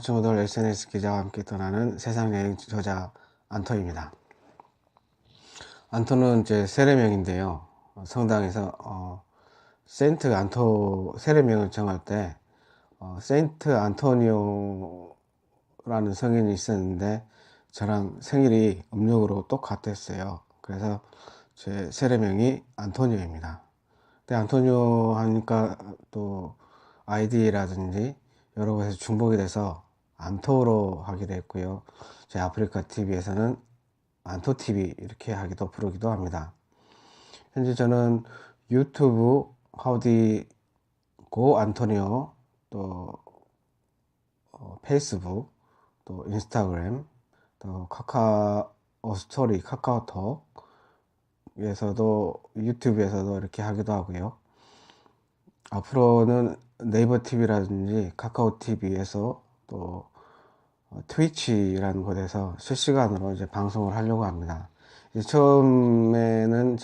친구들, SNS 기자와 함께 떠나는 세상 여행 저자 안토입니다. 안토는 제 세례명인데요. 성당에서 세인트 안토 세례명을 정할 때 세인트 안토니오라는 성인이 있었는데 저랑 생일이 음력으로 똑같았어요. 그래서 제 세례명이 안토니오입니다. 근데 안토니오 하니까 또 아이디라든지 여러 곳에서 중복이 돼서 안토로 하기도 했고요. 제 아프리카 TV에서는 안토 TV 이렇게 하기도 부르기도 합니다. 현재 저는 유튜브 하우디 고 안토니오, 또 페이스북, 또 인스타그램, 또 카카오 스토리, 카카오톡에서도 유튜브에서도 이렇게 하기도 하고요. 앞으로는 네이버 TV라든지 카카오 TV에서 또 트위치라는 곳에서 실시간으로 이제 방송을 하려고 합니다. 이제 처음에는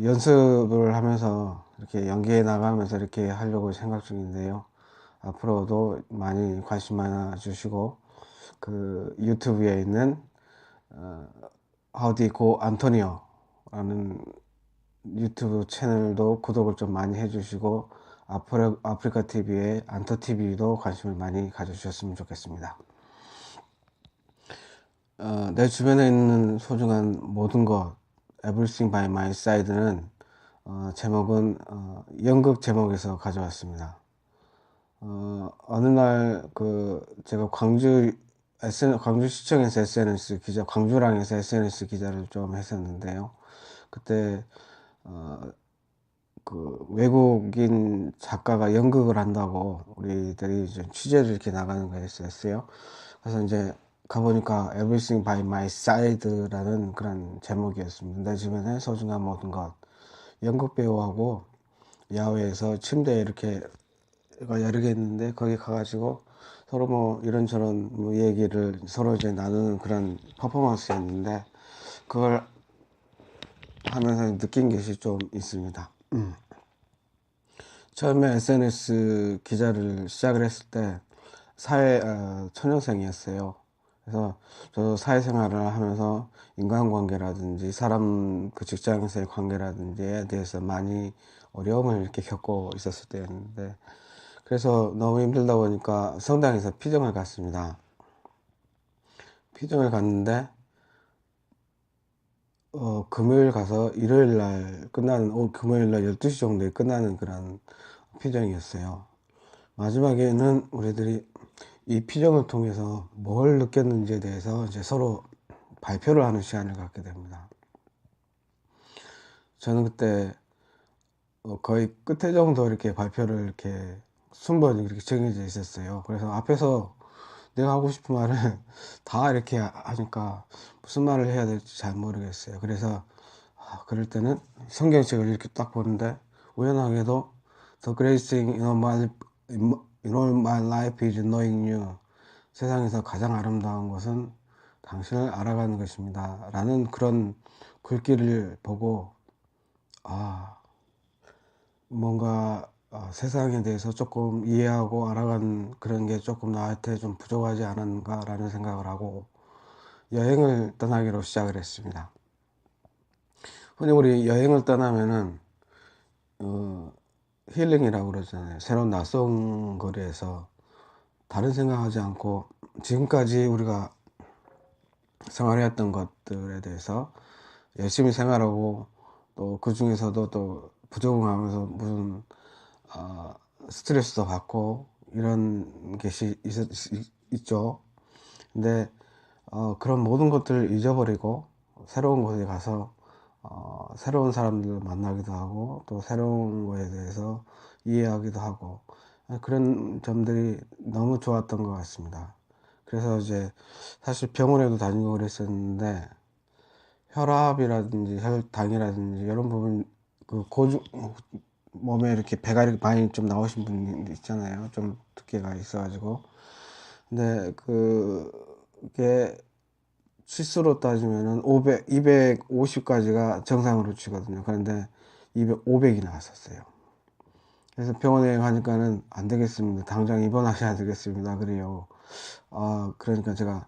연습을 하면서 이렇게 연기해 나가면서 이렇게 하려고 생각 중인데요. 앞으로도 많이 관심 많아 주시고 그 유튜브에 있는 하우디 고 안토니오라는 유튜브 채널도 구독을 좀 많이 해주시고 아프리카 TV에 안토 TV도 관심을 많이 가져주셨으면 좋겠습니다. 내 주변에 있는 소중한 모든 것 Everything by my side는 제목은 연극 제목에서 가져왔습니다. 어느 날 제가 광주시청에서 SNS 기자, 광주랑에서 SNS 기자를 좀 했었는데요. 그때 외국인 작가가 연극을 한다고 우리들이 이제 취재를 이렇게 나가는 거였어요. 그래서 이제 가보니까 Everything by my side라는 그런 제목이었습니다. 내 주변에 소중한 모든 것. 연극 배우하고 야외에서 침대에 이렇게 여러 개 있는데 거기 가가지고 서로 뭐 이런저런 뭐 얘기를 서로 이제 나누는 그런 퍼포먼스였는데 그걸 하면서 느낀 것이 좀 있습니다. 처음에 SNS 기자를 시작을 했을 때 초년생이었어요. 그래서 저도 사회생활을 하면서 인간관계라든지 사람 직장에서의 관계라든지에 대해서 많이 어려움을 이렇게 겪고 있었을 때였는데 그래서 너무 힘들다 보니까 성당에서 피정을 갔습니다. 피정을 갔는데 금요일 가서 일요일 날 끝나는 금요일 날 12시 정도에 끝나는 그런 피정이었어요. 마지막에는 우리들이 이 피정을 통해서 뭘 느꼈는지에 대해서 이제 서로 발표를 하는 시간을 갖게 됩니다. 저는 그때 거의 끝에 정도 이렇게 발표를 이렇게 순번이 이렇게 정해져 있었어요. 그래서 앞에서 내가 하고 싶은 말을 다 이렇게 하니까 무슨 말을 해야 될지 잘 모르겠어요. 그래서 그럴 때는 성경책을 이렇게 딱 보는데 우연하게도 The greatest thing in all my life is knowing you. 세상에서 가장 아름다운 것은 당신을 알아가는 것입니다. 라는 그런 글귀를 보고 뭔가 세상에 대해서 조금 이해하고 알아가는 그런 게 조금 나한테 좀 부족하지 않은가 라는 생각을 하고 여행을 떠나기로 시작을 했습니다. 흔히 우리 여행을 떠나면은 힐링이라고 그러잖아요. 새로운 낯선 거리에서 다른 생각하지 않고 지금까지 우리가 생활해왔던 것들에 대해서 열심히 생활하고 또 그 중에서도 또 부적응하면서 무슨 스트레스도 받고 이런 것이 있죠. 근데 그런 모든 것들을 잊어버리고 새로운 곳에 가서 새로운 사람들을 만나기도 하고 또 새로운 거에 대해서 이해하기도 하고 그런 점들이 너무 좋았던 것 같습니다. 그래서 이제 사실 병원에도 다니고 그랬었는데 혈압이라든지 혈당이라든지 이런 부분 몸에 이렇게 배가 이렇게 많이 좀 나오신 분이 있잖아요. 좀 두께가 있어가지고. 근데 그게 치수로 따지면은 250까지가 정상으로 치거든요. 그런데 500이 나왔었어요. 그래서 병원에 가니까는 안 되겠습니다. 당장 입원하셔야 되겠습니다. 그래요. 그러니까 제가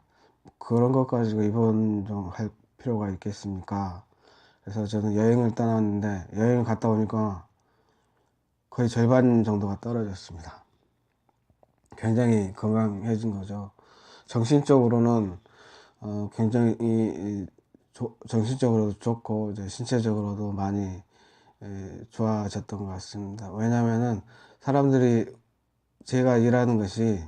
그런 것 가지고 입원 좀 할 필요가 있겠습니까? 그래서 저는 여행을 떠났는데 여행을 갔다 오니까 거의 절반 정도가 떨어졌습니다. 굉장히 건강해진 거죠. 정신적으로는 굉장히 정신적으로도 좋고 이제 신체적으로도 많이 좋아졌던 것 같습니다. 왜냐면은 사람들이 제가 일하는 것이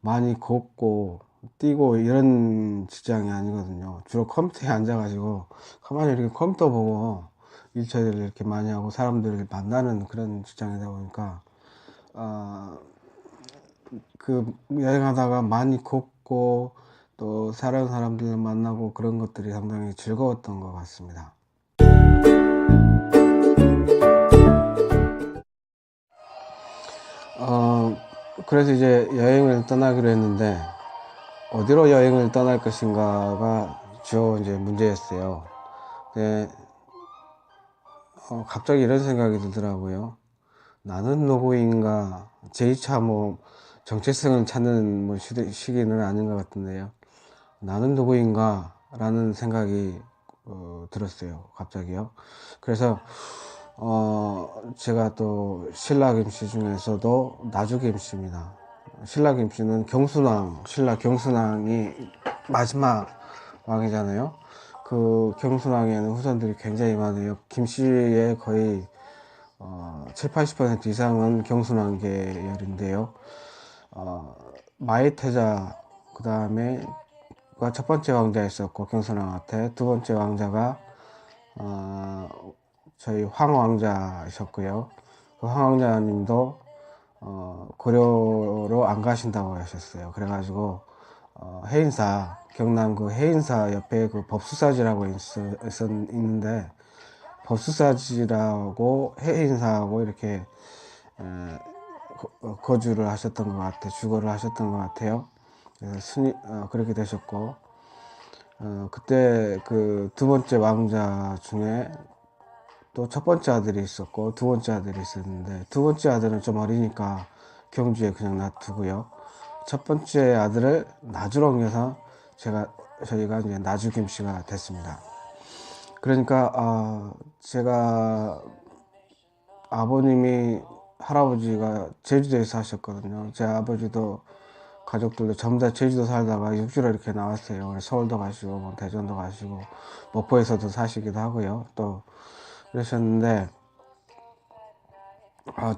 많이 걷고 뛰고 이런 직장이 아니거든요. 주로 컴퓨터에 앉아가지고 가만히 이렇게 컴퓨터 보고 일 처리를 이렇게 많이 하고 사람들을 만나는 그런 직장이다 보니까 그 여행하다가 많이 걷고 또 새로운 사람들을 만나고 그런 것들이 상당히 즐거웠던 것 같습니다. 그래서 이제 여행을 떠나기로 했는데 어디로 여행을 떠날 것인가가 주요 이제 문제였어요. 네, 갑자기 이런 생각이 들더라고요. 나는 누구인가? 제2차 뭐 정체성을 찾는 뭐 시기는 아닌 것 같은데요. 나는 누구인가? 라는 생각이 들었어요. 갑자기요. 그래서 제가 또 신라 김씨 중에서도 나주 김씨입니다. 신라 김씨는 신라 경순왕이 마지막 왕이잖아요. 그 경순왕에는 후손들이 굉장히 많아요. 김씨의 거의 7, 80% 이상은 경순왕 계열인데요. 마이태자 그 다음에 첫 번째 왕자였었고 경순왕한테 두 번째 왕자가 어, 저희 황왕자셨고요. 그 황왕자님도 고려로 안 가신다고 하셨어요. 그래가지고 해인사 경남 그 해인사 옆에 그 법수사지라고 있는데 법수사지라고 해인사하고 이렇게 거주를 하셨던 것 같아요. 주거를 하셨던 것 같아요. 그래서 그렇게 되셨고 그때 그 두 번째 왕자 중에 또 첫 번째 아들이 있었고 두 번째 아들이 있었는데 두 번째 아들은 좀 어리니까 경주에 그냥 놔두고요. 첫 번째 아들을 나주로 옮겨서 저희가 이제 나주 김씨가 됐습니다. 그러니까 제가 아버님이 할아버지가 제주도에 사셨거든요. 제 아버지도 가족들도 전부 다 제주도 살다가 육지로 이렇게 나왔어요. 서울도 가시고 뭐 대전도 가시고 목포에서도 사시기도 하고요. 또 그러셨는데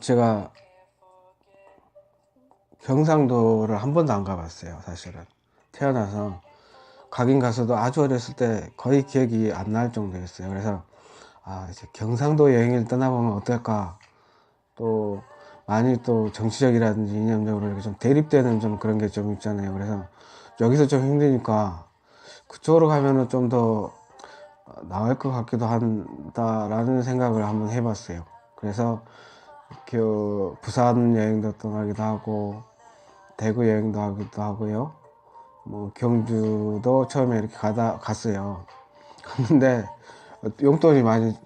제가 경상도를 한 번도 안 가봤어요. 사실은 태어나서 가긴 가서도 아주 어렸을 때 거의 기억이 안 날 정도였어요. 그래서 이제 경상도 여행을 떠나보면 어떨까. 또 많이 또 정치적이라든지 이념적으로 이렇게 좀 대립되는 좀 그런 게 좀 있잖아요. 그래서 여기서 좀 힘드니까 그쪽으로 가면은 좀 더 나을 것 같기도 한다라는 생각을 한번 해봤어요. 그래서 그 부산 여행도 떠나기도 하고 대구 여행도 하기도 하고요. 뭐 경주도 처음에 이렇게 갔어요. 갔는데 용돈이 많이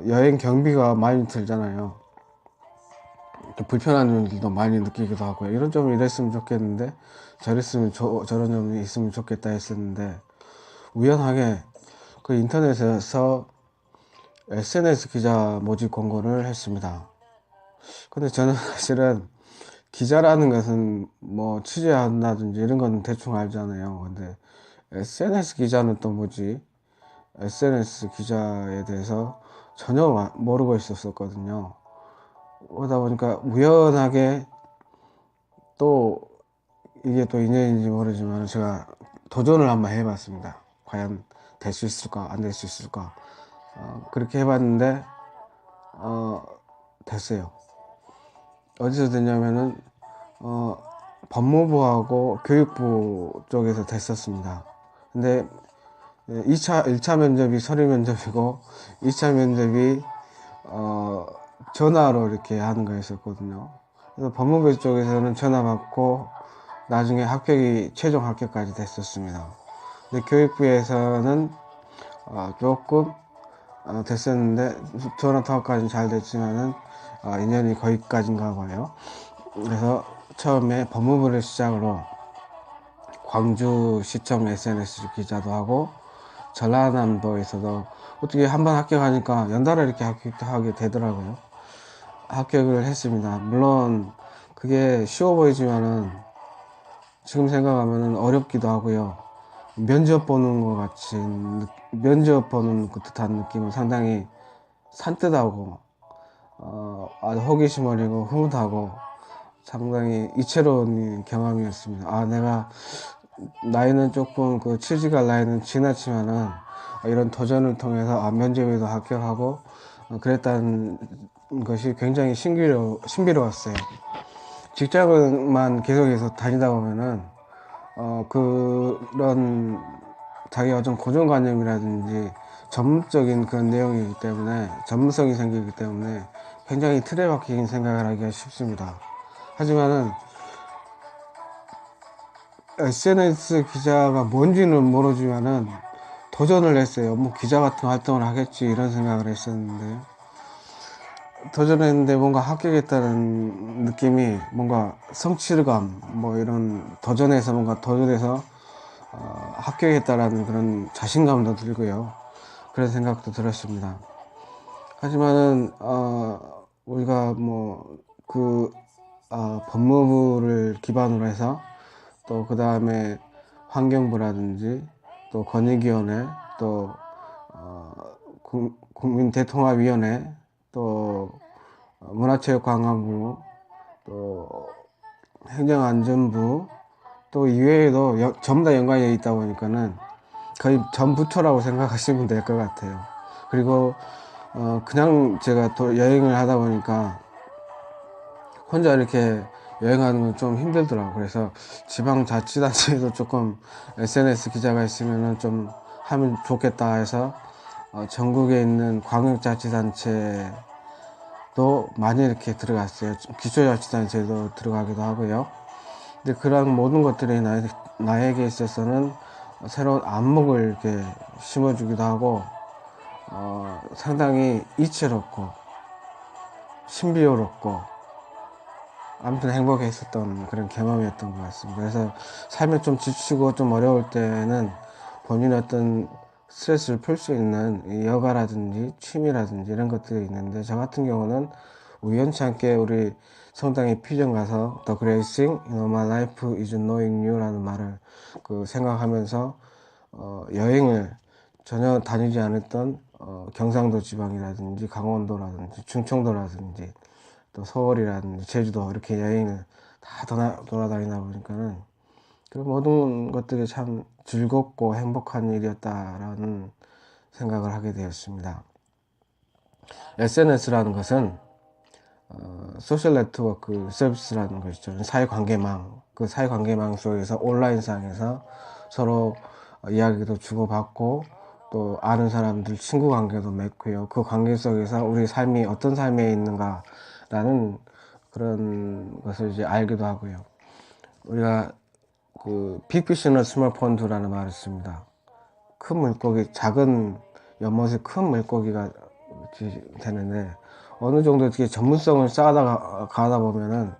여행 경비가 많이 들잖아요. 불편한 점들도 많이 느끼기도 하고요. 이런 점을 이랬으면 좋겠는데 저랬으면 저런 점이 있으면 좋겠다 했었는데 우연하게 그 인터넷에서 SNS 기자 모집 공고를 했습니다. 근데 저는 사실은 기자라는 것은 뭐 취재한다든지 이런 건 대충 알잖아요. 근데 SNS 기자는 또 뭐지? SNS 기자에 대해서 전혀 모르고 있었거든요. 그러다 보니까 우연하게 또 이게 또 인연인지 모르지만 제가 도전을 한번 해봤습니다. 과연 될 수 있을까 안 될 수 있을까 그렇게 해봤는데 됐어요. 어디서 됐냐면은 법무부하고 교육부 쪽에서 됐었습니다. 근데 1차 면접이 서류 면접이고 2차 면접이 전화로 이렇게 하는 거였었거든요. 그래서 법무부 쪽에서는 전화 받고 나중에 최종 합격까지 됐었습니다. 근데 교육부에서는 조금 됐었는데 전화 통화까지는 잘 됐지만은 인연이 거기까지인가 봐요. 그래서 처음에 법무부를 시작으로 광주시청 SNS 기자도 하고 전라남도에서도 어떻게 한번 합격하니까 연달아 이렇게 합격하게 되더라고요. 합격을 했습니다. 물론 그게 쉬워 보이지만은 지금 생각하면 어렵기도 하고요. 면접 보는 것 같이 면접 보는 그 듯한 느낌은 상당히 산뜻하고 아주 호기심 어리고 흐뭇하고 상당히 이채로운 경험이었습니다. 내가 나이는 조금 그 취직할 나이는 지났지만은 이런 도전을 통해서 면접에도 합격하고 그랬다는 것이 굉장히 신비로웠어요. 직장만 계속해서 다니다 보면은 그런 자기 어떤 고정관념이라든지 전문적인 그런 내용이기 때문에 전문성이 생기기 때문에 굉장히 틀에 박힌 생각을 하기가 쉽습니다. 하지만은 SNS 기자가 뭔지는 모르지만은 도전을 했어요. 뭐 기자 같은 활동을 하겠지 이런 생각을 했었는데 도전했는데 뭔가 합격했다는 느낌이 뭔가 성취감 뭐 이런 도전해서 뭔가 도전해서 합격했다라는 그런 자신감도 들고요. 그런 생각도 들었습니다. 하지만은 우리가 뭐그 법무부를 기반으로 해서 또 그 다음에 환경부라든지 또 권익위원회 또 국민대통합위원회 또 문화체육관광부 또 행정안전부 또 이외에도 전부 다 연관이 있다 보니까는 거의 전 부처라고 생각하시면 될 것 같아요. 그리고 그냥 제가 또 여행을 하다 보니까 혼자 이렇게 여행하는 건 좀 힘들더라고요. 그래서 지방자치단체에도 조금 SNS 기자가 있으면 좀 하면 좋겠다 해서 전국에 있는 광역자치단체도 많이 이렇게 들어갔어요. 기초자치단체도 들어가기도 하고요. 근데 그런 모든 것들이 나에게 있어서는 새로운 안목을 이렇게 심어주기도 하고 상당히 이채롭고 신비롭고 아무튼 행복했었던 그런 경험이었던 것 같습니다. 그래서 삶에 좀 지치고 좀 어려울 때는 본인의 어떤 스트레스를 풀 수 있는 여가라든지 취미라든지 이런 것들이 있는데 저 같은 경우는 우연치 않게 우리 성당에 퓨전 가서 The Great Thing in My Life is Knowing You라는 말을 생각하면서 여행을 전혀 다니지 않았던 경상도 지방이라든지 강원도라든지 충청도라든지 또 서울이라든지 제주도 이렇게 여행을 다 돌아다니다 보니까는 그 모든 것들이 참 즐겁고 행복한 일이었다라는 생각을 하게 되었습니다. SNS라는 것은 소셜 네트워크 서비스라는 것이죠. 사회관계망, 그 사회관계망 속에서 온라인상에서 서로 이야기도 주고받고 또 아는 사람들 친구 관계도 맺고요. 그 관계 속에서 우리 삶이 어떤 삶에 있는가라는 그런 것을 이제 알기도 하고요. 우리가 빅피쉬는 스몰 폰드라는 말을 씁니다. 큰 물고기, 작은 연못에 큰 물고기가 되는데 어느 정도 이렇게 전문성을 쌓아다 가다 보면은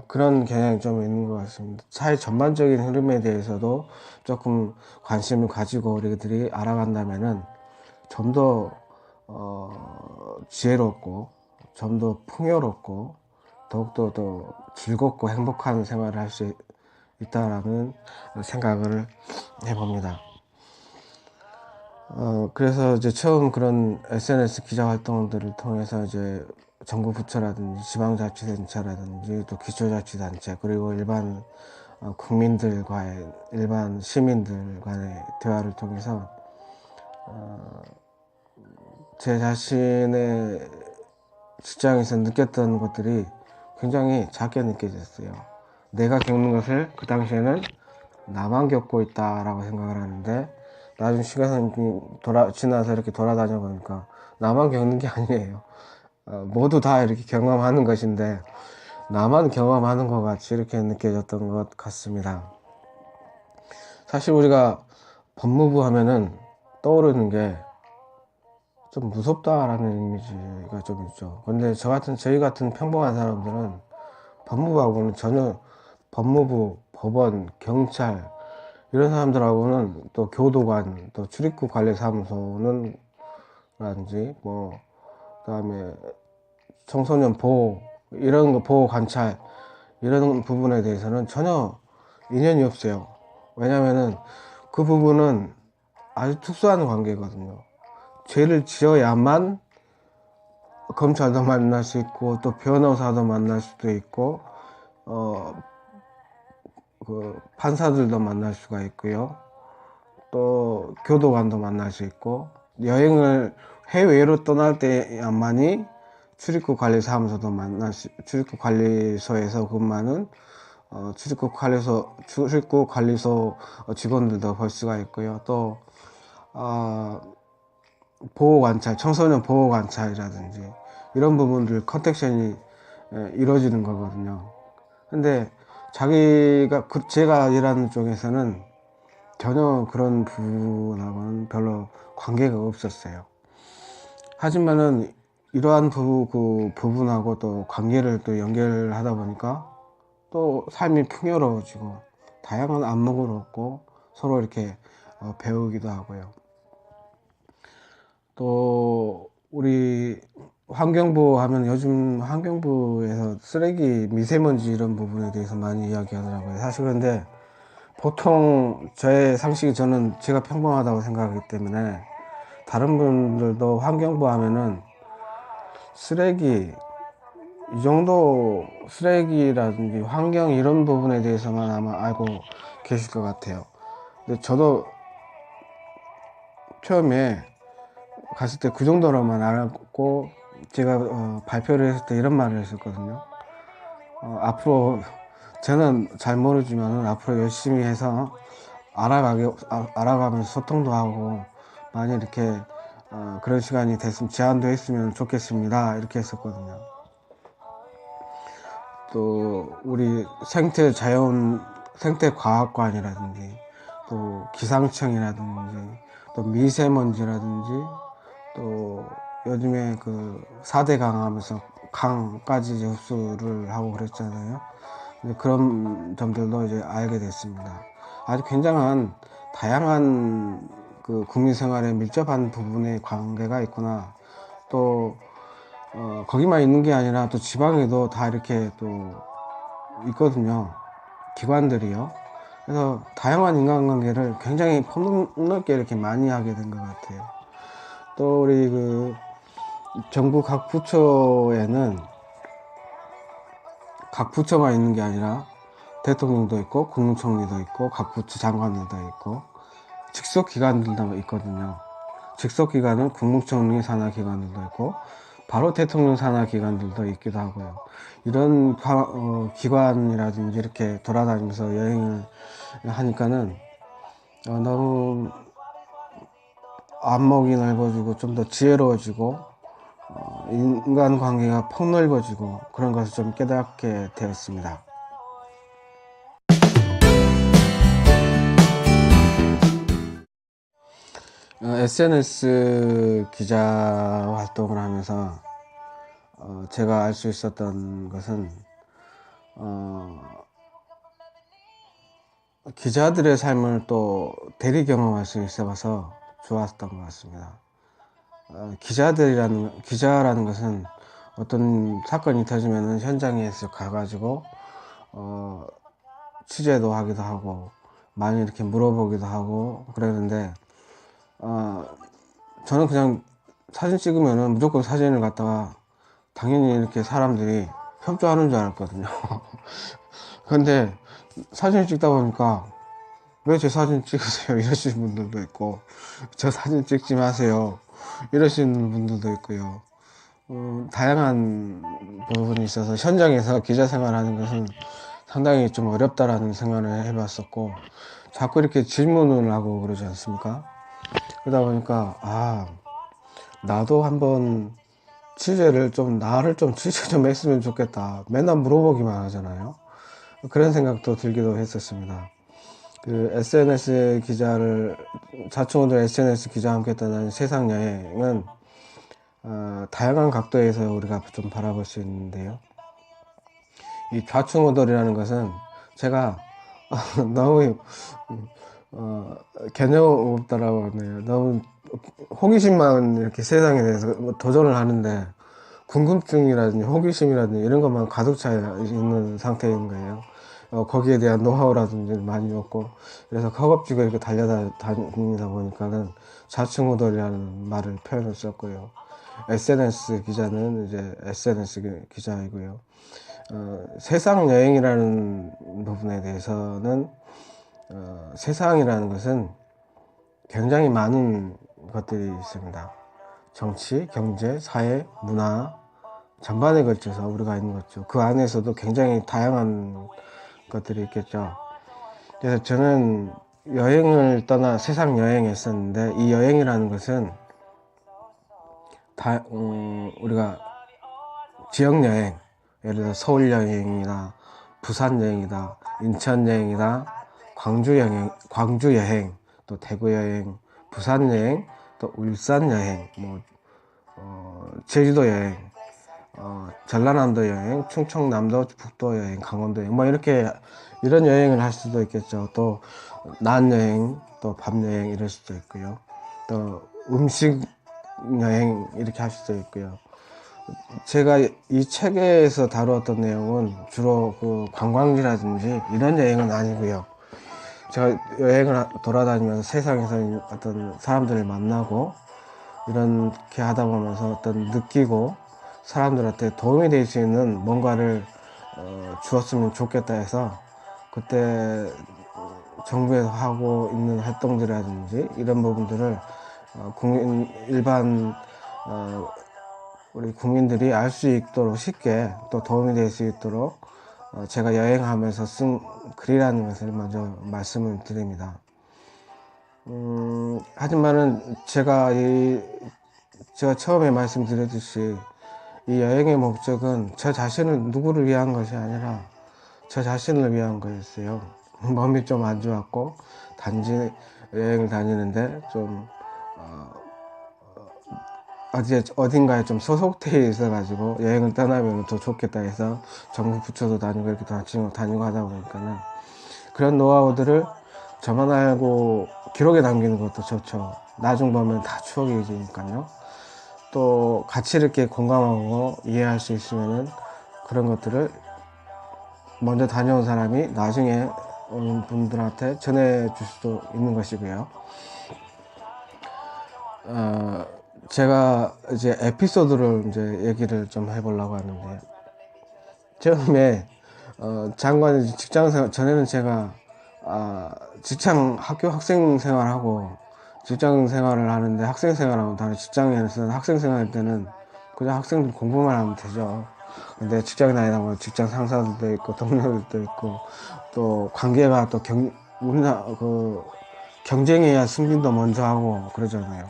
그런 경향이 좀 있는 것 같습니다. 사회 전반적인 흐름에 대해서도 조금 관심을 가지고 우리들이 알아간다면은 좀 더 지혜롭고 좀 더 풍요롭고 더욱더 더 즐겁고 행복한 생활을 할 수 있다라는 생각을 해봅니다. 그래서 이제 처음 그런 SNS 기자 활동들을 통해서 이제 정부 부처라든지 지방자치단체라든지 또 기초자치단체 그리고 일반 국민들과의 일반 시민들 간의 대화를 통해서 제 자신의 직장에서 느꼈던 것들이 굉장히 작게 느껴졌어요. 내가 겪는 것을 그 당시에는 나만 겪고 있다라고 생각을 하는데 나중 시간이 지나서 이렇게 돌아다녀 보니까 나만 겪는 게 아니에요. 모두 다 이렇게 경험하는 것인데 나만 경험하는 것 같이 이렇게 느껴졌던 것 같습니다. 사실 우리가 법무부 하면은 떠오르는 게 좀 무섭다라는 이미지가 좀 있죠. 근데 저희 같은 평범한 사람들은 법무부하고는 전혀, 법무부, 법원, 경찰 이런 사람들하고는, 또 교도관, 또 출입국 관리사무소는 라든지 뭐 그다음에 청소년 보호, 이런 거 보호 관찰, 이런 부분에 대해서는 전혀 인연이 없어요. 왜냐면은 그 부분은 아주 특수한 관계거든요. 죄를 지어야만 검찰도 만날 수 있고, 또 변호사도 만날 수도 있고, 어, 그 판사들도 만날 수가 있고요. 또 교도관도 만날 수 있고, 여행을 해외로 떠날 때야만이 출입국 관리소에서 근무하는 출입국 관리소 직원들도 볼 수가 있고요. 또 보호 관찰, 청소년 보호 관찰이라든지 이런 부분들 컨택션이 이루어지는 거거든요. 근데 제가 일하는 쪽에서는 전혀 그런 부분하고는 별로 관계가 없었어요. 하지만은 이러한 부분하고 또 관계를 또 연결하다 보니까 또 삶이 풍요로워지고, 다양한 안목을 얻고, 서로 이렇게 배우기도 하고요. 또 우리 환경부 하면, 요즘 환경부에서 쓰레기, 미세먼지 이런 부분에 대해서 많이 이야기하더라고요. 사실 근데 보통 저의 상식이, 저는 제가 평범하다고 생각하기 때문에, 다른 분들도 환경부 하면은 쓰레기, 이 정도 쓰레기라든지 환경 이런 부분에 대해서만 아마 알고 계실 것 같아요. 근데 저도 처음에 갔을 때 그 정도로만 알았고, 제가 발표를 했을 때 이런 말을 했었거든요. 앞으로 저는 잘 모르지만 앞으로 열심히 해서 알아가면서 소통도 하고, 많이 이렇게 그런 시간이 됐으면, 제안도 했으면 좋겠습니다, 이렇게 했었거든요. 또 우리 생태과학관이라든지, 또 기상청이라든지, 또 미세먼지라든지, 또 요즘에 그 4대 강 하면서 강까지 이제 흡수를 하고 그랬잖아요. 이제 그런 점들도 이제 알게 됐습니다. 아주 굉장한 다양한 그 국민 생활에 밀접한 부분에 관계가 있구나. 또 거기만 있는 게 아니라 또 지방에도 다 이렇게 또 있거든요. 기관들이요. 그래서 다양한 인간관계를 굉장히 폭넓게 이렇게 많이 하게 된 것 같아요. 또 우리 그 정부 각 부처에는, 각 부처만 있는 게 아니라 대통령도 있고, 국무총리도 있고, 각 부처 장관들도 있고, 직속 기관들도 있거든요. 직속 기관은 국무총리 산하 기관들도 있고, 바로 대통령 산하 기관들도 있기도 하고요. 이런 기관이라든지 이렇게 돌아다니면서 여행을 하니까는 너무 안목이 넓어지고, 좀 더 지혜로워지고, 인간관계가 폭넓어지고, 그런 것을 좀 깨닫게 되었습니다. SNS 기자 활동을 하면서 제가 알 수 있었던 것은, 기자들의 삶을 또 대리 경험할 수 있어서 좋았던 것 같습니다. 기자라는 것은 어떤 사건이 터지면은 현장에서 가가지고 취재도 하기도 하고, 많이 이렇게 물어보기도 하고 그러는데, 저는 그냥 사진 찍으면은 무조건 사진을 갖다가 당연히 이렇게 사람들이 협조하는 줄 알았거든요. 근데 사진을 찍다 보니까, 왜 제 사진 찍으세요, 이러시는 분들도 있고, 저 사진 찍지 마세요, 이러시는 분들도 있고요. 다양한 부분이 있어서 현장에서 기자 생활하는 것은 상당히 좀 어렵다라는 생각을 해봤었고, 자꾸 이렇게 질문을 하고 그러지 않습니까? 그러다 보니까 나도 한번 나를 좀 취재 좀 했으면 좋겠다. 맨날 물어보기만 하잖아요. 그런 생각도 들기도 했었습니다. 그 자충우돌 SNS 기자와 함께 떠난 세상 여행은 다양한 각도에서 우리가 좀 바라볼 수 있는데요. 이 좌충우돌이라는 것은 제가 너무 개념 없다라고 하네요. 너무 호기심만 이렇게 세상에 대해서 뭐 도전을 하는데 궁금증이라든지 호기심이라든지 이런 것만 가득 차 있는 상태인 거예요. 거기에 대한 노하우라든지 많이 없고, 그래서 허겁지겁 이렇게 달려다니다 보니까는 좌충우돌이라는 말을 표현을 썼고요. SNS 기자는 이제 SNS 기자이고요. 세상 여행이라는 부분에 대해서는 세상이라는 것은 굉장히 많은 것들이 있습니다. 정치, 경제, 사회, 문화 전반에 걸쳐서 우리가 있는 거죠. 그 안에서도 굉장히 다양한 것들이 있겠죠. 그래서 저는 여행을 떠나 세상 여행에 했었는데, 이 여행이라는 것은 우리가 지역 여행, 예를 들어 서울 여행이나 부산 여행이다, 인천 여행이다, 광주 여행, 또 대구 여행, 부산 여행, 또 울산 여행, 제주도 여행, 전라남도 여행, 충청남도, 북도 여행, 강원도 여행, 이렇게 이런 여행을 할 수도 있겠죠. 또 낮 여행, 또 밤 여행 이럴 수도 있고요. 또 음식 여행 이렇게 할 수도 있고요. 제가 이 책에서 다루었던 내용은 주로 그 관광지라든지 이런 여행은 아니고요. 제가 여행을 돌아다니면서 세상에서 어떤 사람들을 만나고 이렇게 하다 보면서 어떤 느끼고 사람들한테 도움이 될 수 있는 뭔가를 주었으면 좋겠다 해서, 그때 정부에서 하고 있는 활동들이라든지 이런 부분들을 일반 우리 국민들이 알 수 있도록 쉽게 또 도움이 될 수 있도록 제가 여행하면서 쓴 글이라는 것을 먼저 말씀을 드립니다. 하지만은 제가 처음에 말씀드렸듯이 이 여행의 목적은 저 자신을 누구를 위한 것이 아니라 저 자신을 위한 거였어요. 몸이 좀 안 좋았고 단지 여행을 다니는데 좀 어딘가에 좀 소속되어 있어가지고 여행을 떠나면 더 좋겠다 해서 전국 부처도 다니고 이렇게 다니고 하다 보니까는 그런 노하우들을 저만 알고 기록에 남기는 것도 좋죠. 나중 보면 다 추억이 되니까요. 또 같이 이렇게 공감하고 이해할 수 있으면은 그런 것들을 먼저 다녀온 사람이 나중에 오는 분들한테 전해줄 수도 있는 것이고요. 제가 이제 에피소드를 이제 얘기를 좀 해보려고 하는데요. 처음에 장관이 직장생활 전에는 제가 학교 학생 생활하고 직장 생활을 하는데, 학생 생활하고 다른 직장에서 학생 생활할 때는 그냥 학생들 공부만 하면 되죠. 근데 직장에 다니다 보면 직장 상사들도 있고 동료들도 있고 또 관계가 또 우리나라 경쟁해야 승진도 먼저 하고 그러잖아요.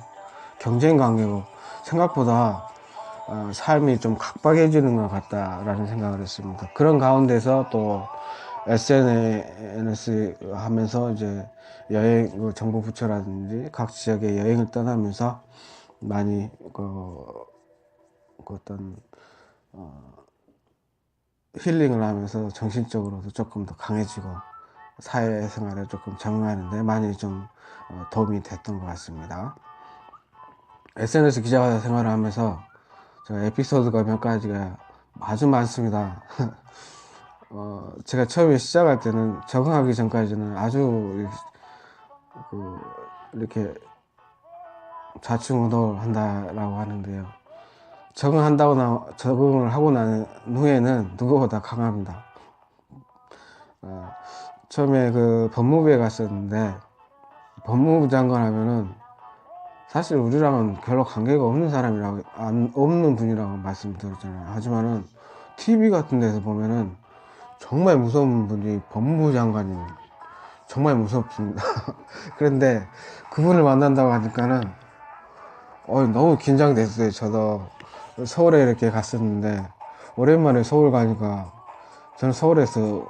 경쟁 관계고 생각보다 삶이 좀 각박해지는 것 같다라는 생각을 했습니다. 그런 가운데서 또 SNS 하면서 이제 여행, 정부 부처라든지 각 지역에 여행을 떠나면서 많이 어떤 힐링을 하면서 정신적으로도 조금 더 강해지고 사회생활에 조금 적응하는데 많이 좀 도움이 됐던 것 같습니다. SNS 기자 생활을 하면서 제가 에피소드가 몇 가지가 아주 많습니다. 제가 처음에 시작할 때는 적응하기 전까지는 아주 이렇게 좌충우돌 한다라고 하는데요. 적응을 하고 난 후에는 누구보다 강합니다. 처음에 법무부에 갔었는데, 법무부 장관 하면은 사실 우리랑은 별로 관계가 없는 분이라고 말씀드렸잖아요. 하지만은 TV 같은 데서 보면은 정말 무서운 분이 법무부 장관이 정말 무섭습니다. 그런데 그분을 만난다고 하니까는 너무 긴장됐어요. 저도 서울에 이렇게 갔었는데 오랜만에 서울 가니까, 저는 서울에서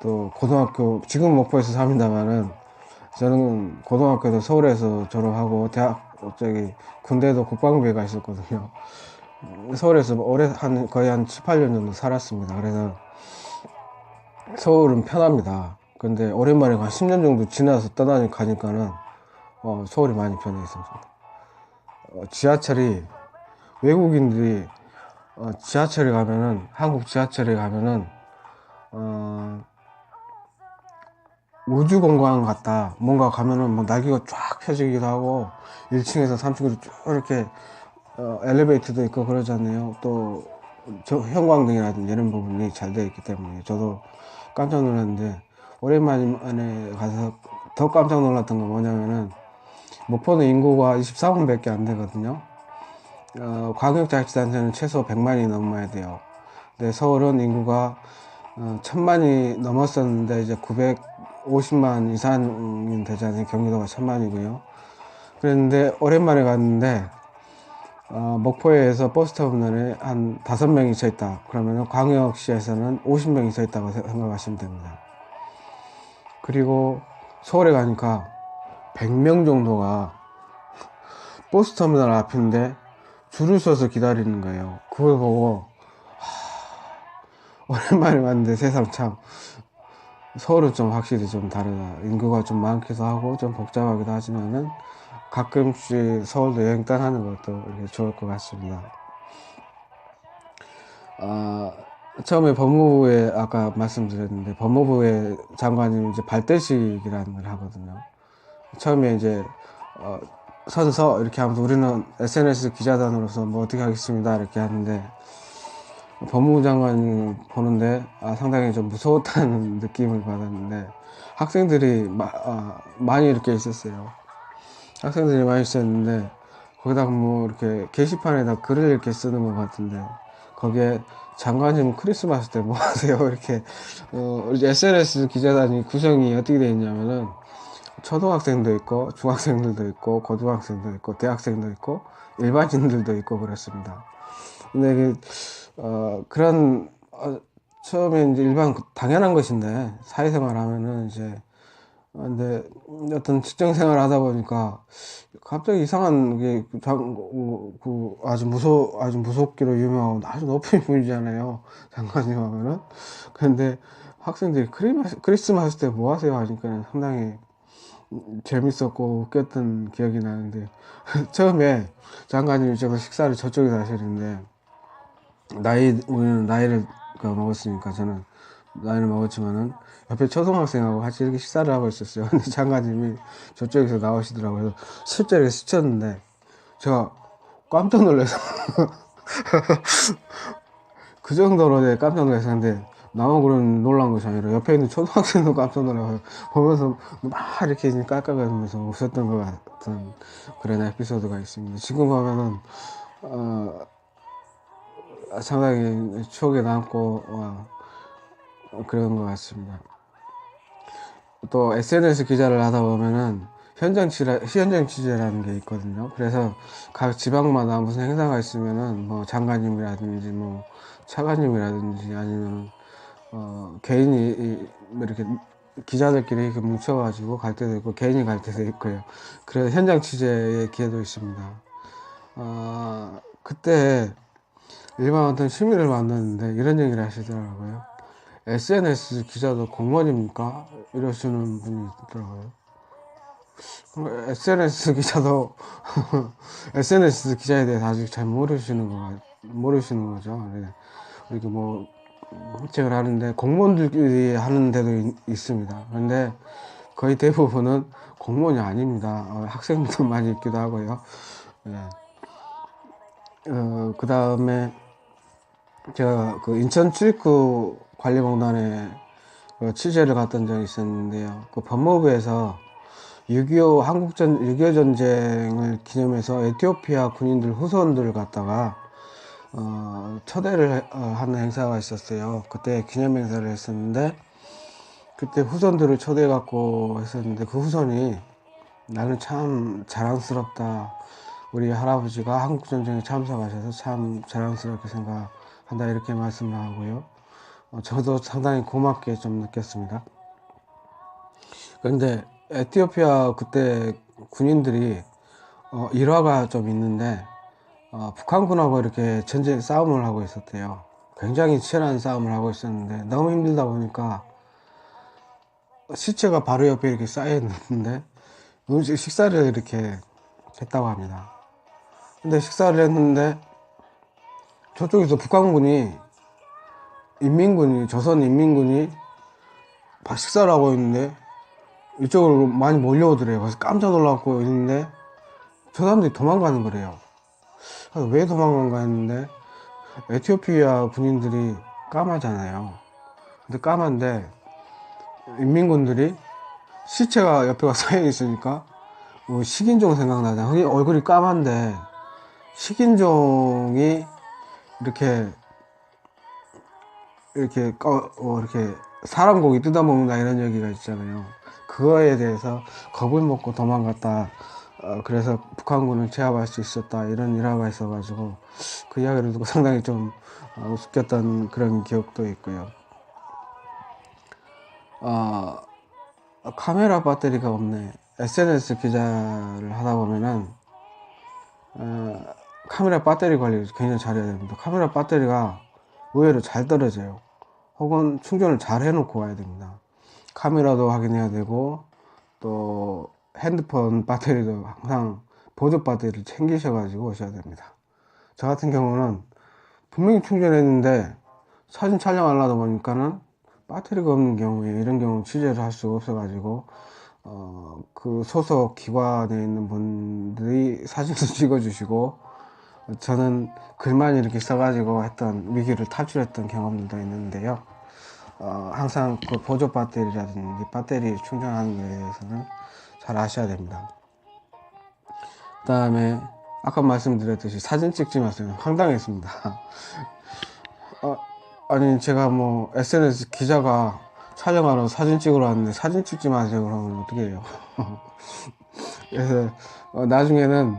또 고등학교, 지금 목포에서 삽니다만은 저는 고등학교도 서울에서 졸업하고 저기 군대도 국방부에 가 있었거든요. 서울에서 거의 한 7, 8년 정도 살았습니다. 그래서 서울은 편합니다. 근데 오랜만에 한 10년 정도 지나서 가니까는 서울이 많이 변해 있습니다. 지하철이 외국인들이 지하철에 가면은 한국 지하철에 가면은 우주공간 같다. 뭔가 가면은 뭐 날개가 쫙 펴지기도 하고 1층에서 3층으로 쭉 이렇게 엘리베이터도 있고 그러잖아요. 또 형광등이라든지 이런 부분이 잘 되어 있기 때문에 저도 깜짝 놀랐는데, 오랜만에 가서 더 깜짝 놀랐던 건 뭐냐면은 목포는 인구가 24만밖에 안 되거든요. 광역자치단체는 최소 100만이 넘어야 돼요. 근데 서울은 인구가 1000만이 넘었었는데 이제 950만 이상이 되잖아요. 경기도가 1000만이고요. 그랬는데 오랜만에 갔는데 목포에서 버스터미널에 한 5명이 서 있다. 그러면 광역시에서는 50명이 서 있다고 생각하시면 됩니다. 그리고 서울에 가니까 100명 정도가 버스터미널 앞인데 줄을 서서 기다리는 거예요. 그걸 보고 오랜만에 왔는데 세상 참, 서울은 좀 확실히 좀 다르다. 인구가 좀 많기도 하고 좀 복잡하기도 하지만은 가끔씩 서울도 여행 떠나는 것도 이렇게 좋을 것 같습니다. 처음에 법무부에 아까 말씀드렸는데, 법무부의 장관이 이제 발대식이라는 걸 하거든요. 처음에 이제 선서 이렇게 하면서 우리는 SNS 기자단으로서 뭐 어떻게 하겠습니다 이렇게 하는데, 법무부 장관이 보는데 상당히 좀 무서웠다는 느낌을 받았는데, 학생들이 많이 이렇게 있었어요. 학생들이 많이 있었는데 거기다가 뭐 이렇게 게시판에다 글을 이렇게 쓰는 것 같은데, 거기에 장관님 크리스마스 때 뭐 하세요? 이렇게 SNS 기자단이 구성이 어떻게 되어 있냐면은 초등학생도 있고 중학생들도 있고 고등학생도 있고 대학생도 있고 일반인들도 있고 그렇습니다. 근데 그런 처음에 이제 당연한 것인데, 사회생활 하면은 이제 근데 어떤 직장 생활 하다 보니까 갑자기 이상한 게 아주 무섭기로 유명하고 아주 높은 분이잖아요, 장관님 하면은. 근데 학생들이 크리스마스 때 뭐 하세요 하니까 상당히 재밌었고 웃겼던 기억이 나는데, 처음에 장관님이 저거 식사를 저쪽에서 하시는데, 우리는 나이를 먹었으니까 저는 나이를 먹었지만은 옆에 초등학생하고 같이 이렇게 식사를 하고 있었어요. 근데 장관님이 저쪽에서 나오시더라고요. 그래서 실제로 이렇게 스쳤는데 제가 깜짝 놀라서 그 정도로 깜짝 놀랐었는데, 나만 그런 놀란 것이 아니라 옆에 있는 초등학생도 깜짝 놀라서 보면서 막 이렇게 깔깔거리면서 웃었던 것 같은 그런 에피소드가 있습니다. 지금 보면은 상당히 추억에 남고 그런 것 같습니다. 또 SNS 기자를 하다 보면은 현장 취재라는 게 있거든요. 그래서 각 지방마다 무슨 행사가 있으면은 뭐 장관님이라든지 뭐 차관님이라든지 아니면 개인이 이렇게 기자들끼리 이렇게 뭉쳐가지고 갈 때도 있고 개인이 갈 때도 있고요. 그래서 현장 취재의 기회도 있습니다. 그때 일반 어떤 시민을 만났는데 이런 얘기를 하시더라고요. SNS 기자도 공무원입니까? 이러시는 분이 있더라고요. SNS 기자도 SNS 기자에 대해서 아직 잘 모르시는 거죠. 이렇게 뭐 책을 하는데 공무원들끼리 하는 데도 있습니다. 그런데 거의 대부분은 공무원이 아닙니다. 학생들 많이 있기도 하고요. 그 다음에 제가 그 인천 출입구 관리공단에 취재를 갔던 적이 있었는데요. 그 법무부에서 6.25 전쟁을 기념해서 에티오피아 군인들 후손들을 갖다가 초대를 하는 행사가 있었어요. 그때 기념 행사를 했었는데, 그때 후손들을 초대해 갖고 했었는데, 그 후손이 나는 참 자랑스럽다, 우리 할아버지가 한국전쟁에 참석하셔서 참 자랑스럽게 생각한다, 이렇게 말씀을 하고요. 저도 상당히 고맙게 좀 느꼈습니다. 그런데 에티오피아 그때 군인들이 일화가 좀 있는데, 북한군하고 이렇게 전쟁 싸움을 하고 있었대요. 굉장히 치열한 싸움을 하고 있었는데 너무 힘들다 보니까 시체가 바로 옆에 이렇게 쌓여 있는데 식사를 이렇게 했다고 합니다. 근데 식사를 했는데 저쪽에서 북한군이 조선 인민군이 식사를 하고 있는데 이쪽으로 많이 몰려오더래요. 그래서 깜짝 놀라고 있는데 저 사람들이 도망가는 거래요. 그래서 왜 도망간가 했는데 에티오피아 군인들이 까마잖아요. 근데 까만데 인민군들이 시체가 옆에 쌓여 있으니까 식인종 생각나잖아. 얼굴이 까만데 식인종이 이렇게 이렇게 사람 고기 뜯어먹는다 이런 얘기가 있잖아요. 그거에 대해서 겁을 먹고 도망갔다. 그래서 북한군을 제압할 수 있었다 이런 일화가 있어가지고 그 이야기를 듣고 상당히 좀 웃겼던 그런 기억도 있고요. 카메라 배터리가 없네. SNS 기자를 하다 보면은 카메라 배터리 관리를 굉장히 잘해야 됩니다. 카메라 배터리가 의외로 잘 떨어져요. 혹은 충전을 잘 해놓고 와야 됩니다. 카메라도 확인해야 되고 또 핸드폰 배터리도 항상 보조 배터리를 챙기셔가지고 오셔야 됩니다. 저 같은 경우는 분명히 충전했는데 사진 촬영하려다 보니까는 배터리가 없는 경우에 이런 경우 취재를 할 수가 없어가지고 그 소속 기관에 있는 분들이 사진도 찍어주시고 저는 글만 이렇게 써가지고 위기를 탈출했던 경험들도 있는데요. 항상 그 보조 배터리라든지 배터리 충전하는 거에 대해서는 잘 아셔야 됩니다. 그 다음에 아까 말씀드렸듯이 사진 찍지 마세요. 황당했습니다. 아니 제가 뭐 SNS 기자가 촬영하러 사진 찍으러 왔는데 사진 찍지 마세요 그러면 어떻게 해요? 그래서 나중에는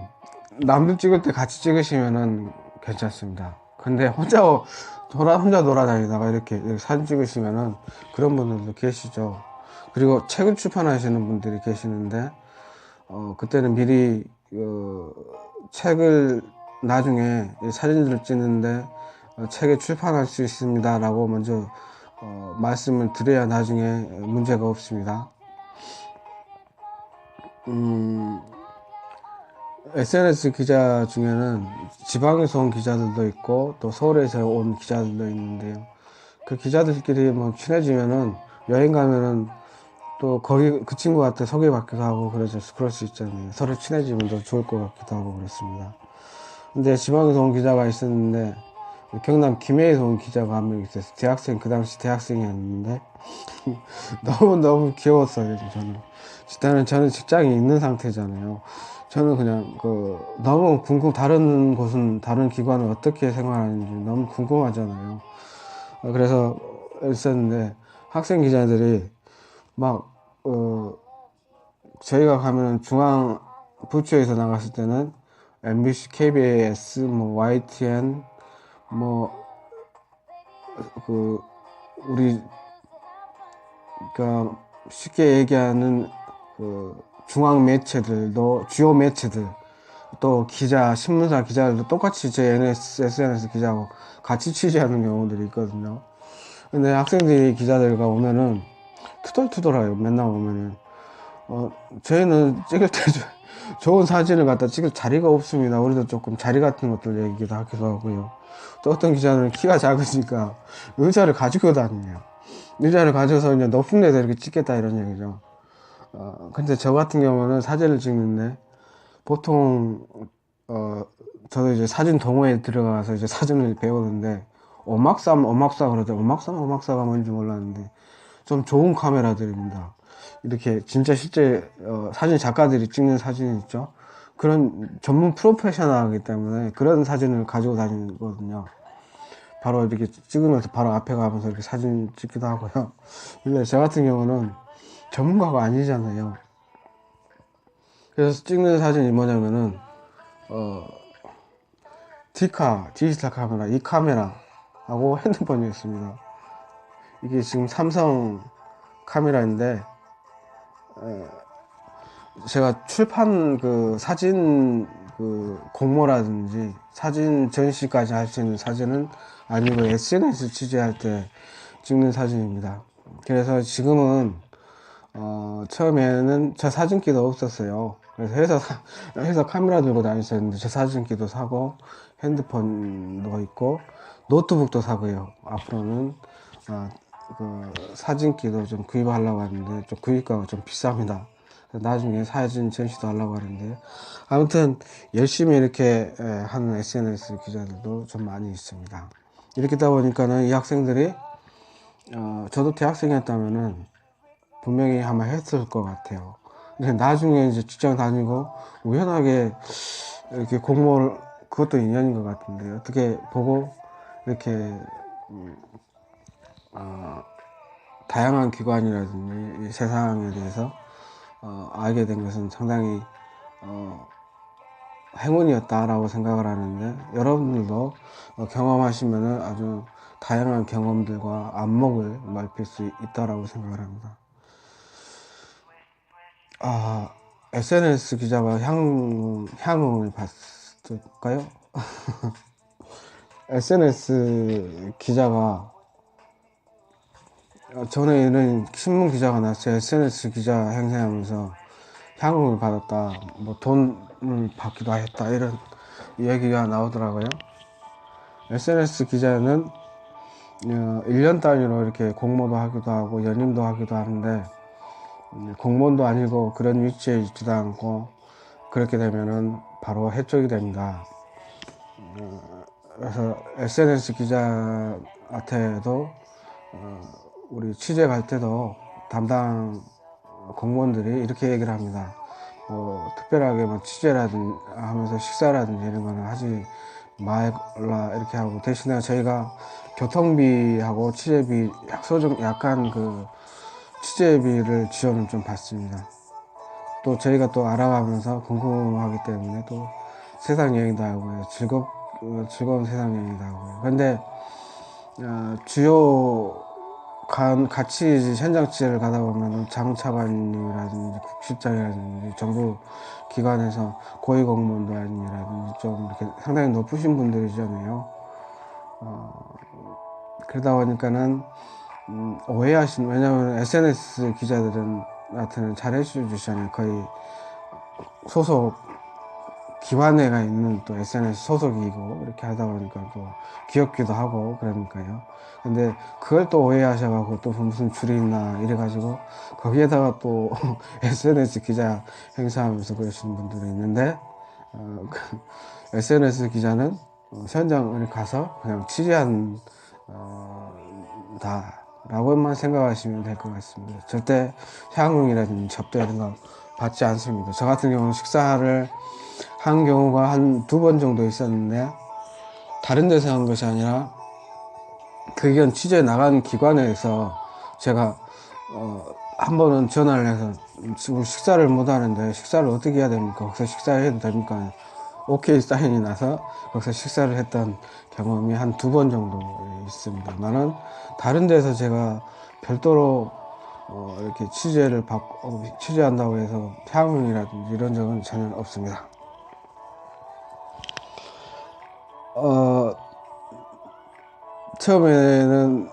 남들 찍을 때 같이 찍으시면은 괜찮습니다. 근데 혼자 돌아다니다가 이렇게 사진 찍으시면은 그런 분들도 계시죠. 그리고 책을 출판하시는 분들이 계시는데 그때는 미리 책을 나중에 사진들을 찍는데 책에 출판할 수 있습니다 라고 먼저 말씀을 드려야 나중에 문제가 없습니다. SNS 기자 중에는 지방에서 온 기자들도 있고 또 서울에서 온 기자들도 있는데요. 그 기자들끼리 뭐 친해지면은 여행 가면은 또 거기 그 친구한테 소개받기도 하고 그럴 수 있잖아요. 서로 친해지면 더 좋을 것 같기도 하고 그렇습니다. 근데 지방에서 온 기자가 있었는데 경남 김해에서 온 기자가 한 명 있었어요. 그 당시 대학생이었는데 너무 귀여웠어요. 저는 직장이 있는 상태잖아요. 저는 그냥 너무 다른 기관은 어떻게 생활하는지 너무 궁금하잖아요. 그래서 있었는데 학생 기자들이 막 저희가 가면은 중앙 부처에서 나갔을 때는 MBC, KBS, 뭐 YTN, 우리 그러니까 쉽게 얘기하는 중앙 매체들도 주요 매체들 또 신문사 기자들도 똑같이 제 SNS 기자하고 같이 취재하는 경우들이 있거든요. 근데 학생들이 기자들과 오면은 투덜투덜해요. 맨날 오면은 저희는 찍을 때 좋은 사진을 갖다 찍을 자리가 없습니다. 우리도 조금 자리 같은 것들 얘기도 하기도 하고요. 또 어떤 기자는 키가 작으니까 의자를 가지고 다니네요. 의자를 가져서 이제 높은 데서 이렇게 찍겠다 이런 얘기죠. 근데 저 같은 경우는 사진을 찍는데 보통 저도 이제 사진 동호회에 들어가서 이제 사진을 배우는데 오막사 그러죠. 오막사가 뭔지 몰랐는데 좀 좋은 카메라들입니다. 이렇게 진짜 실제 사진 작가들이 찍는 사진 있죠. 그런 전문 프로페셔널하기 때문에 그런 사진을 가지고 다니거든요. 바로 이렇게 찍으면서 바로 앞에 가면서 이렇게 사진 찍기도 하고요. 근데 저 같은 경우는 전문가가 아니잖아요. 그래서 찍는 사진이 뭐냐면은 디지털 카메라, 이 카메라하고 핸드폰이 있습니다. 이게 지금 삼성 카메라인데 제가 출판 그 사진 그 공모라든지 사진 전시까지 할 수 있는 사진은 아니고 SNS 취재할 때 찍는 사진입니다. 그래서 지금은 처음에는 제 사진기도 없었어요. 그래서 회사 카메라 들고 다녔었는데 제 사진기도 사고 핸드폰도 있고 노트북도 사고요. 앞으로는 그 사진기도 좀 구입하려고 하는데 좀 구입가가 좀 비쌉니다. 나중에 사진 전시도 하려고 하는데 아무튼 열심히 이렇게 하는 SNS 기자들도 좀 많이 있습니다. 이렇게 하다 보니까는 이 학생들이 저도 대학생이었다면은 분명히 아마 했을 것 같아요. 근데 나중에 이제 직장 다니고 우연하게 이렇게 공모를 그것도 인연인 것 같은데 어떻게 보고 이렇게 다양한 기관이라든지 이 세상에 대해서 알게 된 것은 상당히 행운이었다라고 생각을 하는데 여러분들도 경험하시면은 아주 다양한 경험들과 안목을 넓힐 수 있다라고 생각을 합니다. SNS 기자가 향응을 받을까요? SNS 기자가 전에는 신문 기자가 났어요. SNS 기자 행세하면서 향응을 받았다, 뭐 돈을 받기도 했다 이런 얘기가 나오더라고요. SNS 기자는 1년 단위로 이렇게 공모도 하기도 하고 연임도 하기도 하는데 공무원도 아니고 그런 위치에 있지도 않고 그렇게 되면은 바로 해촉이 됩니다. 그래서 SNS 기자한테도 우리 취재 갈 때도 담당 공무원들이 이렇게 얘기를 합니다. 특별하게 뭐 취재라든지 하면서 식사라든지 이런 거는 하지 말라 이렇게 하고 대신에 저희가 교통비하고 취재비 약간 그 취재비를 지원을 좀 받습니다. 또 저희가 또 알아가면서 궁금하기 때문에 또 세상 여행도 하고요. 즐거운 세상 여행도 하고요. 근데 주요 같이 현장 취재를 가다 보면 장차관님이라든지 국실장이라든지 정부 기관에서 고위공무원들이라든지 좀 이렇게 상당히 높으신 분들이잖아요. 그러다 보니까는 왜냐하면 SNS 기자들한테는 잘해주시잖아요. 거의 소속 기관회가 있는 또 SNS 소속이고 이렇게 하다 보니까 또 귀엽기도 하고 그러니까요. 근데 그걸 또 오해하셔가지고 또 무슨 줄이 있나 이래가지고 거기에다가 또 SNS 기자 행사하면서 그러시는 분들이 있는데 SNS 기자는 현장을 가서 그냥 취재한 다라고만 생각하시면 될 것 같습니다. 절대 향응이라든지 접대 이런 거 받지 않습니다. 저 같은 경우는 식사를 한 경우가 한 2번 정도 있었는데 다른 데서 한 것이 아니라 그 기간 취재 나간 기관에서 제가 한 번은 전화를 해서 지금 식사를 못 하는데 식사를 어떻게 해야 됩니까? 거기서 식사를 해도 됩니까? 오케이 사인이 나서 거기서 식사를 했던 경험이 한 2번 정도 있습니다. 나는 다른 데서 제가 별도로 이렇게 취재한다고 해서 향응이라든지 이런 적은 전혀 없습니다. 처음에는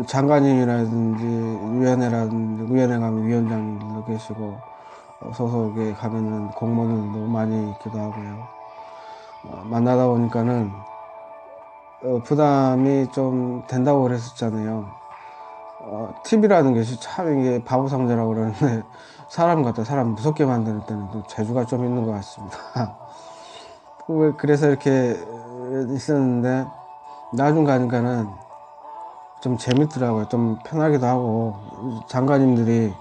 장관님이라든지 위원회 가면 위원장님들도 계시고 소속에 가면은 공무원들도 많이 있기도 하고요. 만나다 보니까는 부담이 좀 된다고 그랬었잖아요. TV라는 것이 참 이게 바보 상자라고 그러는데 사람 무섭게 만드는 때는 또 재주가 좀 있는 것 같습니다. 그래서 이렇게 있었는데 나중 가니까는 좀 재밌더라고요. 좀 편하기도 하고 장관님들이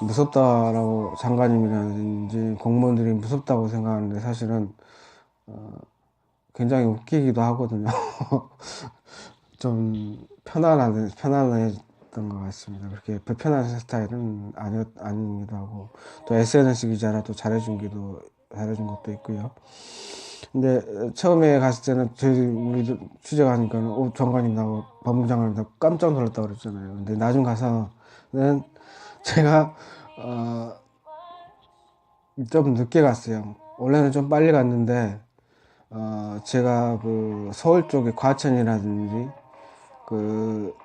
무섭다라고 장관님이라든지 공무원들이 무섭다고 생각하는데 사실은 굉장히 웃기기도 하거든요. 좀 편안했던 것 같습니다. 그렇게 불편한 스타일은 아니기도 하고 또 SNS 기자라 또 잘해준 것도 있고요. 근데 처음에 갔을 때는 우리도 취재하니까 장관님 나고 법무장관님 나고 깜짝 놀랐다고 그랬잖아요. 근데 나중 가서는 제가 좀 늦게 갔어요. 원래는 좀 빨리 갔는데 제가 그 서울 쪽에 과천이라든지 그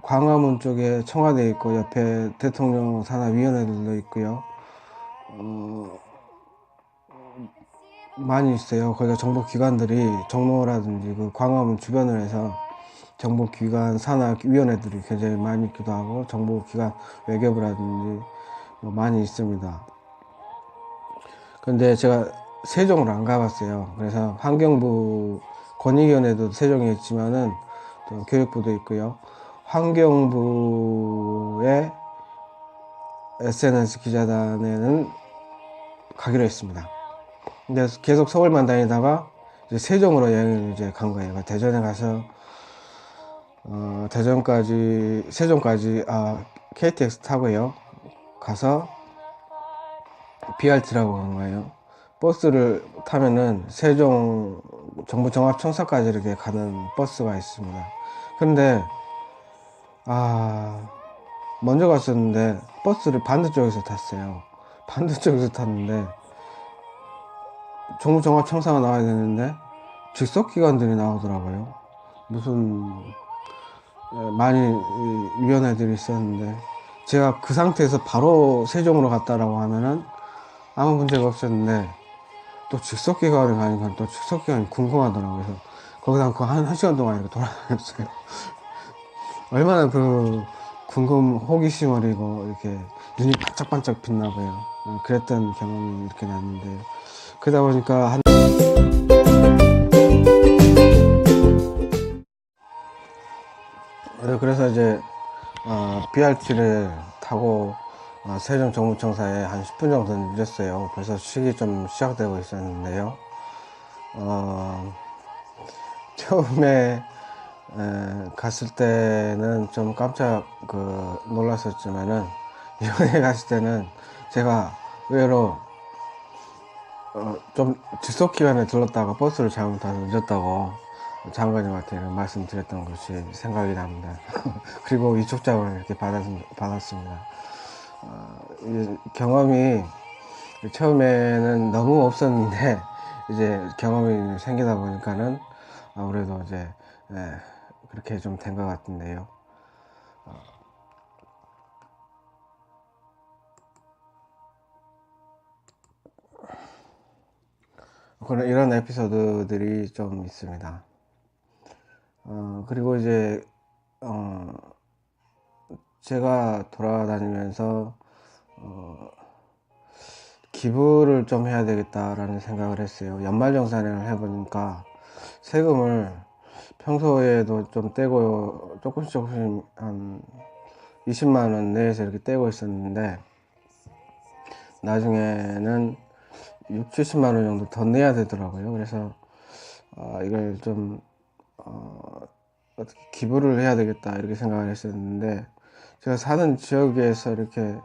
광화문 쪽에 청와대 있고 옆에 대통령 산하위원회들도 있고요. 어, 많이 있어요. 거기가 정보기관들이 종로라든지 그 광화문 주변을 해서 정보기관 산하위원회들이 굉장히 많이 있기도 하고 정보기관 외교부라든지 뭐 많이 있습니다. 근데 제가 세종을 안 가봤어요. 그래서 환경부 권익위원회도 세종에 있지만은 또 교육부도 있고요. 환경부의 SNS 기자단에는 가기로 했습니다. 근데 계속 서울만 다니다가 이제 세종으로 여행을 이제 간 거예요. 대전에 가서 대전까지 세종까지 KTX 타고요. 가서 BRT라고 간 거예요. 버스를 타면은 세종 정부종합청사까지 이렇게 가는 버스가 있습니다. 근데 먼저 갔었는데 버스를 반대쪽에서 tas어요. 반대쪽에서 탔는데 정부종합청사가 나와야 되는데 직속기관들이 나오더라고요. 무슨 많이 위원회들이 있었는데 제가 그 상태에서 바로 세종으로 갔다라고 하면은 아무 문제가 없었는데 또 직속기관을 가니까 또 직속기관이 궁금하더라고요. 그래서 거기다 한 시간 동안 이렇게 돌아다녔어요. 얼마나 그 호기심 어리고 이렇게 눈이 반짝반짝 빛나 봐요. 그랬던 경험이 이렇게 났는데 그러다 보니까 그래서 이제 BRT를 타고 세종 정부청사에 한 10분 정도 늦었어요. 벌써 쉬기 좀 시작되고 있었는데요. 처음에 갔을 때는 좀 깜짝 놀랐었지만은 이번에 갔을 때는 제가 의외로 좀 지속기간에 들렀다가 버스를 잘못 타서 늦었다고 장관님한테 말씀드렸던 것이 생각이 납니다. 그리고 위촉장을 이렇게 받았습니다. 경험이 처음에는 너무 없었는데 이제 경험이 생기다 보니까는 아무래도 이제 그렇게 좀 된 것 같은데요. 그런 이런 에피소드들이 좀 있습니다. 그리고 이제 제가 돌아다니면서 기부를 좀 해야 되겠다라는 생각을 했어요. 연말정산을 해보니까 세금을 평소에도 좀 떼고 조금씩 한 20만 원 내에서 이렇게 떼고 있었는데 나중에는 6, 70만 원 정도 더 내야 되더라고요. 그래서 이걸 좀 어떻게 기부를 해야 되겠다 이렇게 생각을 했었는데 제가 사는 지역에서 이렇게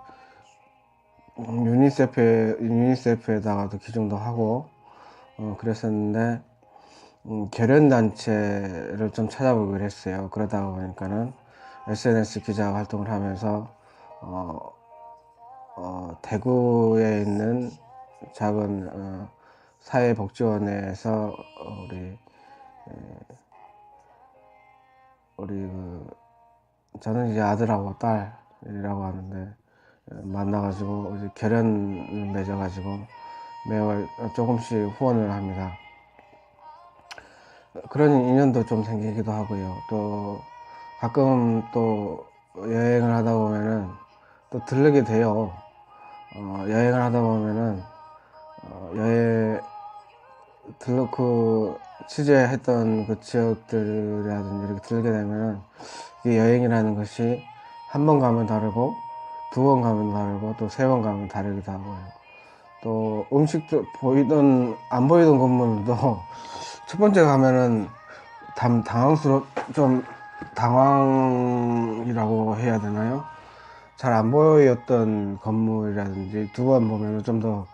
유니세프에다가도 기증도 하고 그랬었는데 결연단체를 좀 찾아보기로 했어요. 그러다 보니까는 SNS 기자 활동을 하면서 대구에 있는 작은 사회복지원에서 우리 저는 이제 아들하고 딸이라고 하는데 만나가지고 이제 결연을 맺어가지고 매월 조금씩 후원을 합니다. 그런 인연도 좀 생기기도 하고요. 또 가끔 또 여행을 하다 보면은 또 들르게 돼요. 여행을 하다 보면은 취재했던 그 지역들이라든지 이렇게 들게 되면은 이 여행이라는 것이 한 번 가면 다르고 두 번 가면 다르고 또 세 번 가면 다르기도 하고요. 또 음식도 안 보이던 건물도 첫 번째 가면은 좀 당황이라고 해야 되나요? 잘 안 보였던 건물이라든지 두 번 보면 좀 더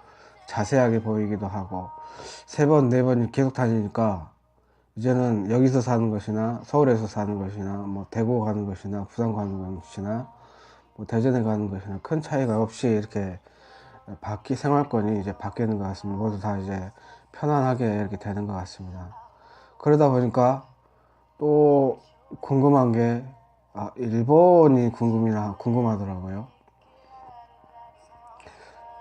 자세하게 보이기도 하고 세 번, 네 번 계속 다니니까 이제는 여기서 사는 것이나 서울에서 사는 것이나 뭐 대구 가는 것이나 부산 가는 것이나 뭐 대전에 가는 것이나 큰 차이가 없이 이렇게 생활권이 이제 바뀌는 것 같습니다. 모두 다 이제 편안하게 이렇게 되는 것 같습니다. 그러다 보니까 또 궁금한 게, 일본이 궁금하더라고요.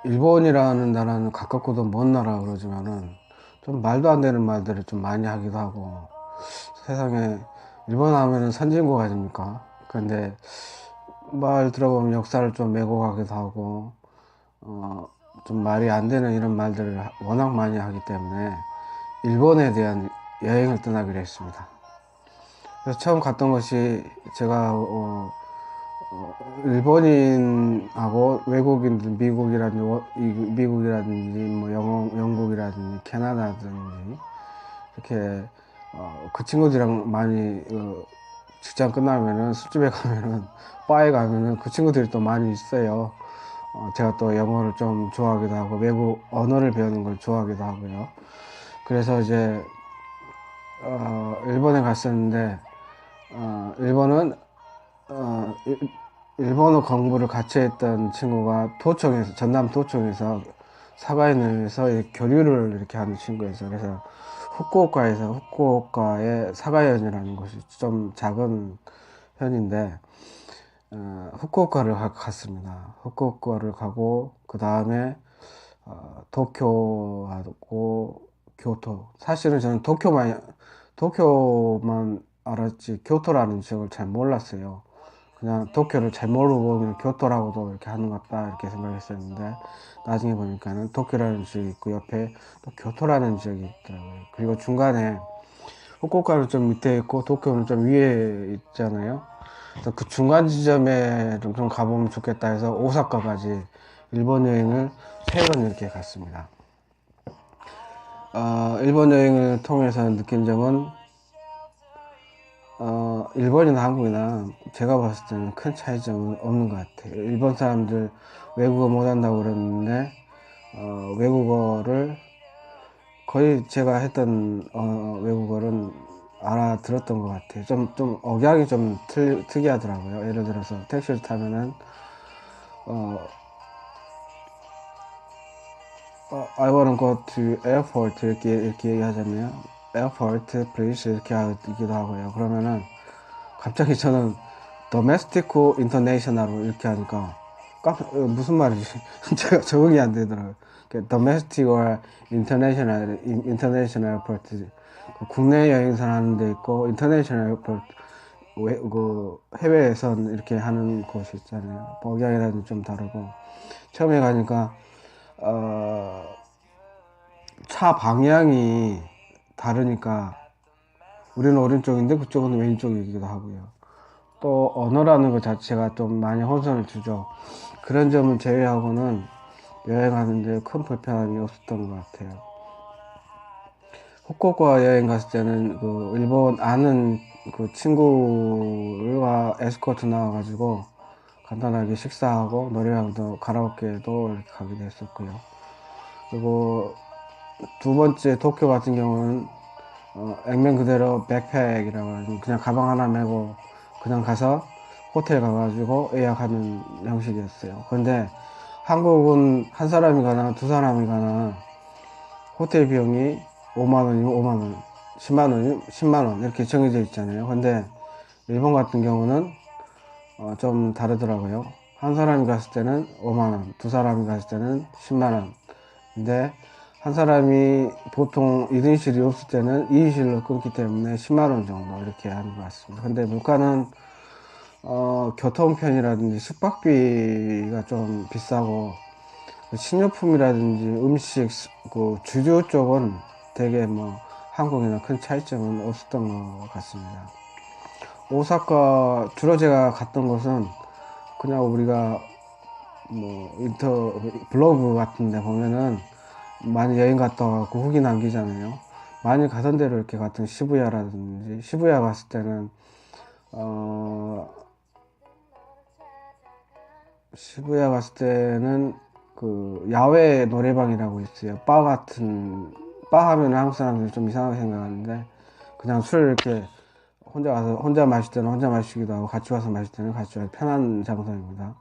일본이라는 나라는 가깝고도 먼 나라 그러지만은 좀 말도 안 되는 말들을 좀 많이 하기도 하고, 세상에 일본 하면은 선진국 아닙니까? 근데 말 들어보면 역사를 좀 메고 가기도 하고, 어, 좀 말이 안 되는 이런 말들을 워낙 많이 하기 때문에 일본에 대한 여행을 떠나기로 했습니다. 그래서 처음 갔던 것이, 제가 일본인하고 외국인들, 미국이라든지 뭐 영국이라든지 캐나다든지 이렇게 그 친구들이랑 많이 직장 끝나면은 술집에 가면은 바에 가면은 그 친구들이 또 많이 있어요. 제가 또 영어를 좀 좋아하기도 하고 외국 언어를 배우는 걸 좋아하기도 하고요. 그래서 이제 일본에 갔었는데, 일본은 어, 일본어 공부를 같이 했던 친구가 전남 도청에서 사가인에서 교류를 이렇게 하는 친구였어요. 그래서 후쿠오카에 사가현이라는 곳이 좀 작은 현인데, 후쿠오카를 갔습니다. 후쿠오카를 가고, 그 다음에 도쿄하고 교토. 사실은 저는 도쿄만 알았지 교토라는 지역을 잘 몰랐어요. 그냥 도쿄를 잘 모르고 그냥 교토라고도 이렇게 하는 것 같다 이렇게 생각했었는데, 나중에 보니까는 도쿄라는 지역이 있고 옆에 또 교토라는 지역이 있더라고요. 그리고 중간에 후쿠오카는 좀 밑에 있고 도쿄는 좀 위에 있잖아요. 그래서 그 중간 지점에 좀 가보면 좋겠다 해서 오사카까지 일본 여행을 3번 이렇게 갔습니다. 일본 여행을 통해서 느낀 점은, 일본이나 한국이나 제가 봤을 때는 큰 차이점은 없는 것 같아요. 일본 사람들 외국어 못한다고 그러는데, 외국어를 거의 제가 했던 외국어는 알아들었던 것 같아요. 좀 억양이 좀 특이하더라고요. 예를 들어서 택시를 타면은 어, I wanna go to airport 이렇게 얘기하잖아요. airport please 이렇게 하기도 하고요. 그러면은 갑자기 저는 domestic international로 이렇게 하니까 무슨 말이지? 제가 적응이 안 되더라고요. domestic or international airport, 국내 여행선 하는 데 있고 international airport, 해외선 이렇게 하는 곳이 있잖아요. 억양이라든지 좀 다르고, 처음에 가니까 어, 차 방향이 다르니까 우리는 오른쪽인데 그쪽은 왼쪽이기도 하고요. 또 언어라는 것 자체가 좀 많이 혼선을 주죠. 그런 점을 제외하고는 여행하는데 큰 불편함이 없었던 것 같아요. 후쿠오카 여행 갔을 때는 그 일본 아는 그 친구가 에스코트 나와가지고 간단하게 식사하고 노래방도 가라오케도 이렇게 가기도 했었고요. 그리고 두 번째 도쿄 같은 경우는 액면 그대로 백팩이라고 해가지고 그냥 가방 하나 메고 그냥 가서 호텔 가가지고 예약하는 형식이었어요. 근데 한국은 한 사람이 가나 두 사람이 가나 호텔 비용이 5만 원이면 5만 원, 10만 원이면 10만 원 이렇게 정해져 있잖아요. 근데 일본 같은 경우는 좀 다르더라고요. 한 사람이 갔을 때는 5만 원, 두 사람이 갔을 때는 10만 원. 근데 한 사람이 보통 1인실이 없을 때는 2인실로 끊기 때문에 10만 원 정도 이렇게 하는 것 같습니다. 근데 물가는 교통편이라든지 숙박비가 좀 비싸고, 식료품이라든지 음식, 그 주류 쪽은 되게 뭐 한국이나 큰 차이점은 없었던 것 같습니다. 오사카 주로 제가 갔던 곳은 그냥 우리가 뭐 블로그 같은 데 보면은 많이 여행 갔다 와갖고 후기 남기잖아요. 많이 가던 데로 이렇게 갔던 시부야 갔을 때는 어 시부야 갔을 때는 그 야외 노래방이라고 있어요. 바 하면 한국 사람들이 좀 이상하게 생각하는데, 그냥 술 이렇게 혼자 마실 때는 혼자 마시기도 하고 같이 와서 마실 때는 같이 와서 편한 장소입니다.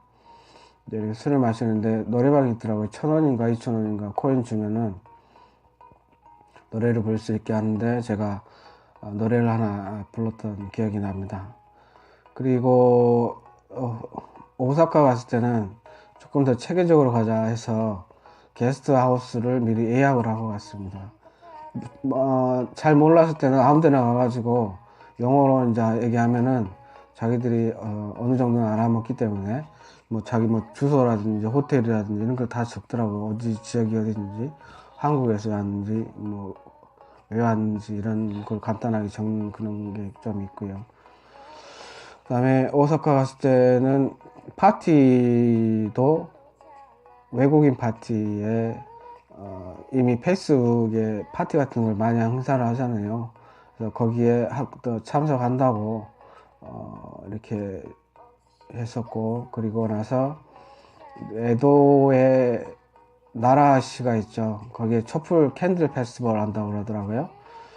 이제 이렇게 술을 마시는데 노래방이 있더라고요. 1,000원인가 2,000원인가 코인 주면은 노래를 부를 수 있게 하는데 제가 노래를 하나 불렀던 기억이 납니다. 그리고 오사카 갔을 때는 조금 더 체계적으로 가자 해서 게스트 하우스를 미리 예약을 하고 갔습니다. 잘 몰랐을 때는 아무 데나 가가지고 영어로 이제 얘기하면은 자기들이 어느 정도는 알아먹기 때문에 뭐 자기 뭐 주소라든지 호텔이라든지 이런 걸 다 적더라고. 어디 지역이 어딘지, 한국에서 왔는지 뭐 왜 왔는지 이런 걸 간단하게 적는 그런 게 좀 있고요. 그다음에 오사카 갔을 때는 파티도 외국인 파티에 이미 페이스북에 파티 같은 걸 많이 행사를 하잖아요. 그래서 거기에 또 참석한다고 이렇게 했었고, 그리고 나서 에도에 나라시가 있죠. 거기에 촛불 캔들 페스티벌 한다고 그러더라고요.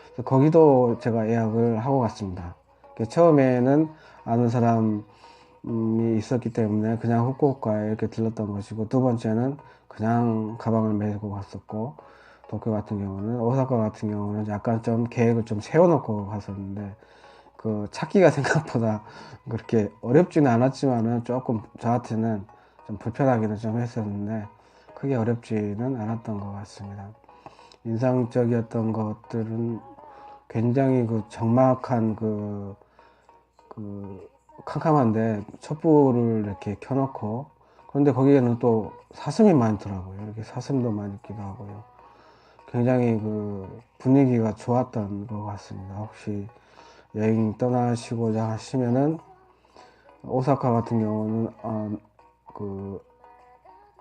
그래서 거기도 제가 예약을 하고 갔습니다. 처음에는 아는 사람이 있었기 때문에 그냥 후쿠오카에 이렇게 들렀던 것이고, 두 번째는 그냥 가방을 메고 갔었고, 도쿄 같은 경우는, 오사카 같은 경우는 약간 좀 계획을 좀 세워놓고 갔었는데, 그 찾기가 생각보다 그렇게 어렵지는 않았지만은 조금 저한테는 좀 불편하기는 좀 했었는데, 크게 어렵지는 않았던 것 같습니다. 인상적이었던 것들은 굉장히 그 적막한 그 캄캄한데 촛불을 이렇게 켜놓고, 그런데 거기에는 또 사슴이 많더라고요. 이렇게 사슴도 많이 있기도 하고요. 굉장히 그 분위기가 좋았던 것 같습니다. 혹시 여행 떠나시고자 하시면은 오사카 같은 경우는 그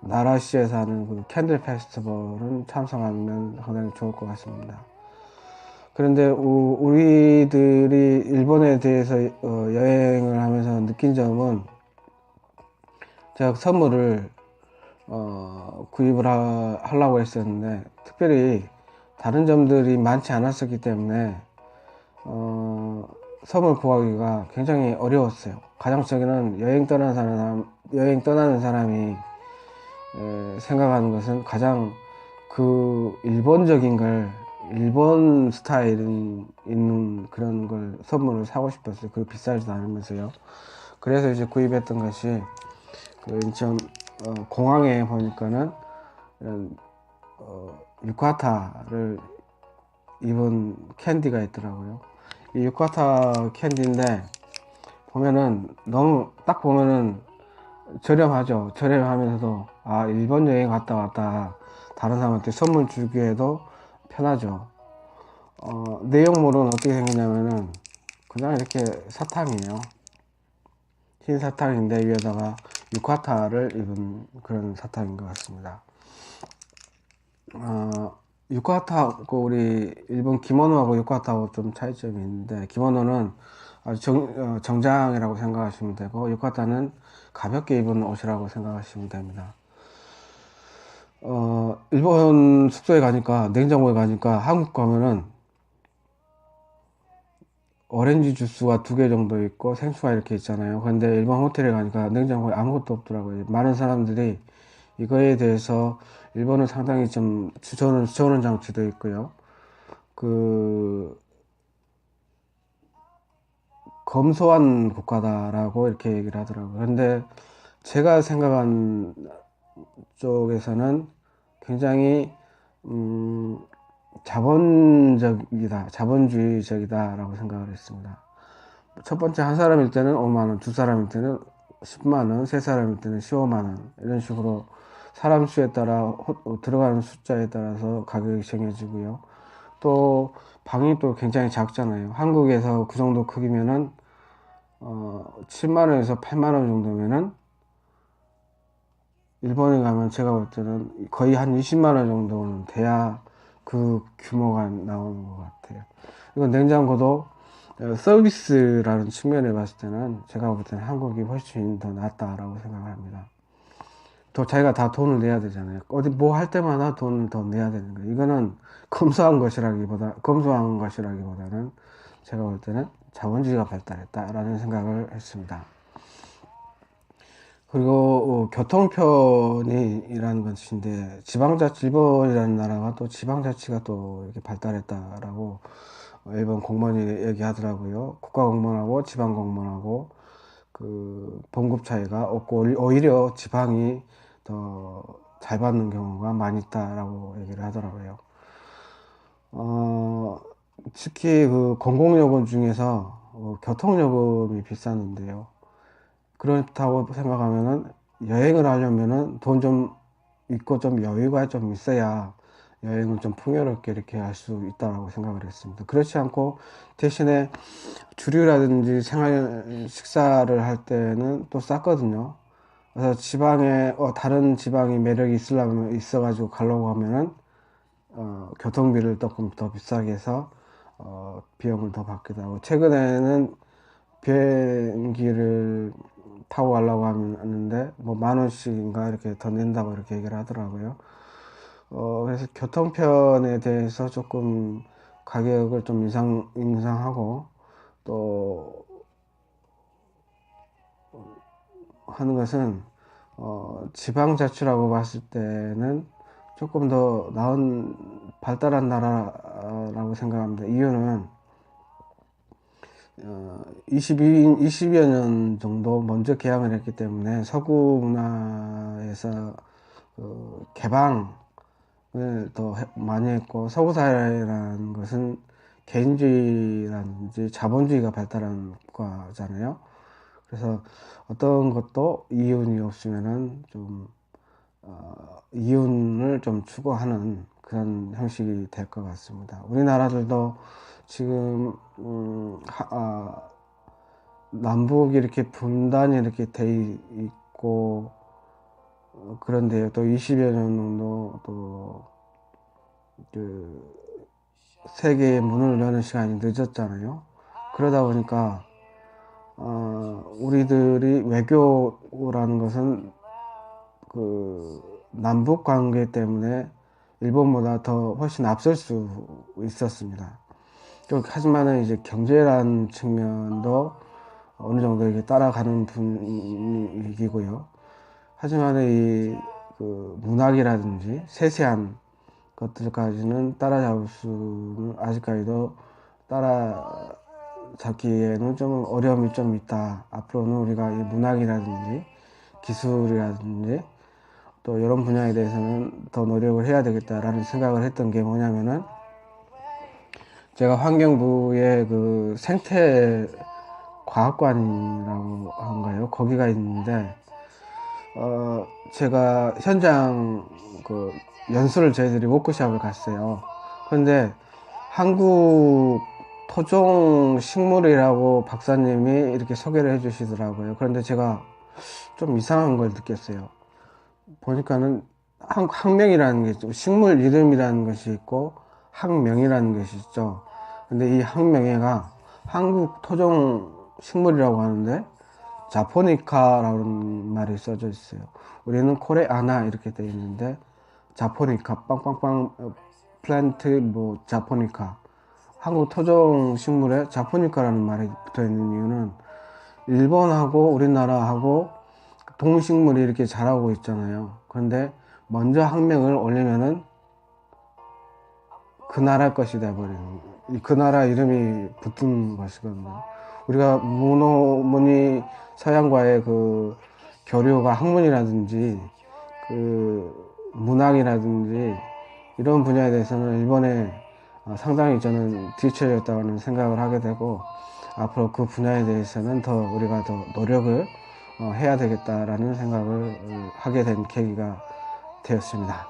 나라시에서 하는 그 캔들 페스티벌은 참석하면 상당히 좋을 것 같습니다. 그런데 우리들이 일본에 대해서 여행을 하면서 느낀 점은, 제가 선물을 구입을 하려고 했었는데 특별히 다른 점들이 많지 않았었기 때문에 선물 구하기가 굉장히 어려웠어요. 가장 적게는 여행 떠나는 사람이 생각하는 것은 가장 그 일본적인 걸, 일본 스타일은 있는 그런 걸 선물을 사고 싶었어요. 그리고 비싸지도 않으면서요. 그래서 이제 구입했던 것이 그 인천 공항에 보니까는 이런 유카타를 입은 캔디가 있더라고요. 이 유카타 캔디인데 보면은 너무 딱 보면은 저렴하죠. 저렴하면서도 일본 여행 갔다 왔다 다른 사람한테 선물 주기에도 편하죠. 내용물은 어떻게 생겼냐면은 그냥 이렇게 사탕이에요. 흰 사탕인데 위에다가 유카타를 입은 그런 사탕인 것 같습니다. 유카타하고 우리 일본 기모노하고 유카타하고 좀 차이점이 있는데, 기모노는 아주 정장이라고 생각하시면 되고, 유카타는 가볍게 입은 옷이라고 생각하시면 됩니다. 일본 숙소에 가니까, 냉장고에 가니까 한국 가면은 오렌지 주스가 2개 정도 있고 생수가 이렇게 있잖아요. 근데 일본 호텔에 가니까 냉장고에 아무것도 없더라고요. 많은 사람들이 이거에 대해서 일본은 상당히 좀 주저하는 장치도 있고요. 그 검소한 국가다라고 이렇게 얘기를 하더라고요. 근데 제가 생각한 쪽에서는 굉장히 자본주의적이다라고 생각을 했습니다. 첫 번째, 한 사람일 때는 5만 원, 두 사람일 때는 10만 원, 세 사람일 때는 15만 원, 이런 식으로 사람 수에 따라 들어가는 숫자에 따라서 가격이 정해지고요. 또 방이 또 굉장히 작잖아요. 한국에서 그 정도 크기면은 7만 원에서 8만 원 정도면은, 일본에 가면 제가 볼 때는 거의 한 20만 원 정도는 돼야 그 규모가 나오는 것 같아요. 이건 냉장고도 서비스라는 측면에 봤을 때는 제가 볼 때는 한국이 훨씬 더 낫다라고 생각을 합니다. 또 자기가 다 돈을 내야 되잖아요. 어디 뭐 할 때마다 돈을 더 내야 되는 거예요. 이거는 검소한 것이라기보다는 제가 볼 때는 자본주의가 발달했다라는 생각을 했습니다. 그리고 교통편이라는 것인데 일본이라는 나라가 또 지방자치가 또 이렇게 발달했다라고 일본 공무원이 얘기하더라고요. 국가공무원하고 지방공무원하고 그 봉급 차이가 없고 오히려 지방이 더 잘 받는 경우가 많이 있다라고 얘기를 하더라고요. 어, 특히 그 공공요금 중에서 교통요금이 비쌌는데요. 그렇다고 생각하면은 여행을 하려면은 돈 좀 있고 좀 여유가 좀 있어야 여행을 좀 풍요롭게 이렇게 할 수 있다고 생각을 했습니다. 그렇지 않고 대신에 주류라든지 생활 식사를 할 때는 또 쌌거든요. 그래서 지방에 다른 지방이 매력이 있으려면 있어가지고 가려고 하면은 교통비를 조금 더 비싸게 해서 비용을 더 받기도 하고 최근에는 비행기를 타고 가려고 하는데 뭐 10,000원씩인가 이렇게 더 낸다고 이렇게 얘기를 하더라고요. 그래서 교통편에 대해서 조금 가격을 좀 인상하고 또 하는 것은 지방자치라고 봤을 때는 조금 더 나은 발달한 나라라고 생각합니다. 이유는 20여 년 정도 먼저 개항을 했기 때문에 서구 문화에서 개방을 더 많이 했고 서구 사회라는 것은 개인주의라든지 자본주의가 발달한 국가잖아요. 그래서 어떤 것도 이윤이 없으면은 좀 이윤을 좀 추구하는 그런 형식이 될 것 같습니다. 우리나라들도 지금 남북이 이렇게 분단이 이렇게 돼 있고 그런데 또 20여 년 정도 또그 세계의 문을 여는 시간이 늦었잖아요. 그러다 보니까 우리들이 외교라는 것은 그 남북 관계 때문에 일본보다 더 훨씬 앞설 수 있었습니다. 하지만은 이제 경제라는 측면도 어느 정도 이렇게 따라가는 분위기고요. 하지만은 그 문학이라든지 세세한 것들까지는 따라잡을 수는 아직까지도 따라잡기에는 좀 어려움이 좀 있다. 앞으로는 우리가 이 문학이라든지 기술이라든지 또 이런 분야에 대해서는 더 노력을 해야 되겠다라는 생각을 했던 게 뭐냐면은 제가 환경부의 그 생태과학관이라고 한가요? 거기가 있는데 제가 현장 그 연수를 저희들이 워크숍을 갔어요. 그런데 한국 토종 식물이라고 박사님이 이렇게 소개를 해 주시더라고요. 그런데 제가 좀 이상한 걸 느꼈어요. 보니까는 학명이라는 게 있죠. 식물 이름이라는 것이 있고 학명이라는 것이 있죠. 근데 이 학명에가 한국 토종 식물이라고 하는데 자포니카라는 말이 써져 있어요. 우리는 코레아나 이렇게 되어 있는데 자포니카 빵빵빵 플랜트 뭐 자포니카 한국 토종 식물에 자포니카라는 말이 붙어 있는 이유는 일본하고 우리나라하고 동식물이 이렇게 자라고 있잖아요. 그런데 먼저 학명을 올리면은 그 나라 것이 돼버리는 그 나라 이름이 붙은 것이거든요. 우리가 무니 서양과의 그 교류가 학문이라든지 그 문학이라든지 이런 분야에 대해서는 일본에 상당히 저는 뒤처졌다는 생각을 하게 되고 앞으로 그 분야에 대해서는 더 우리가 더 노력을 해야 되겠다라는 생각을 하게 된 계기가 되었습니다.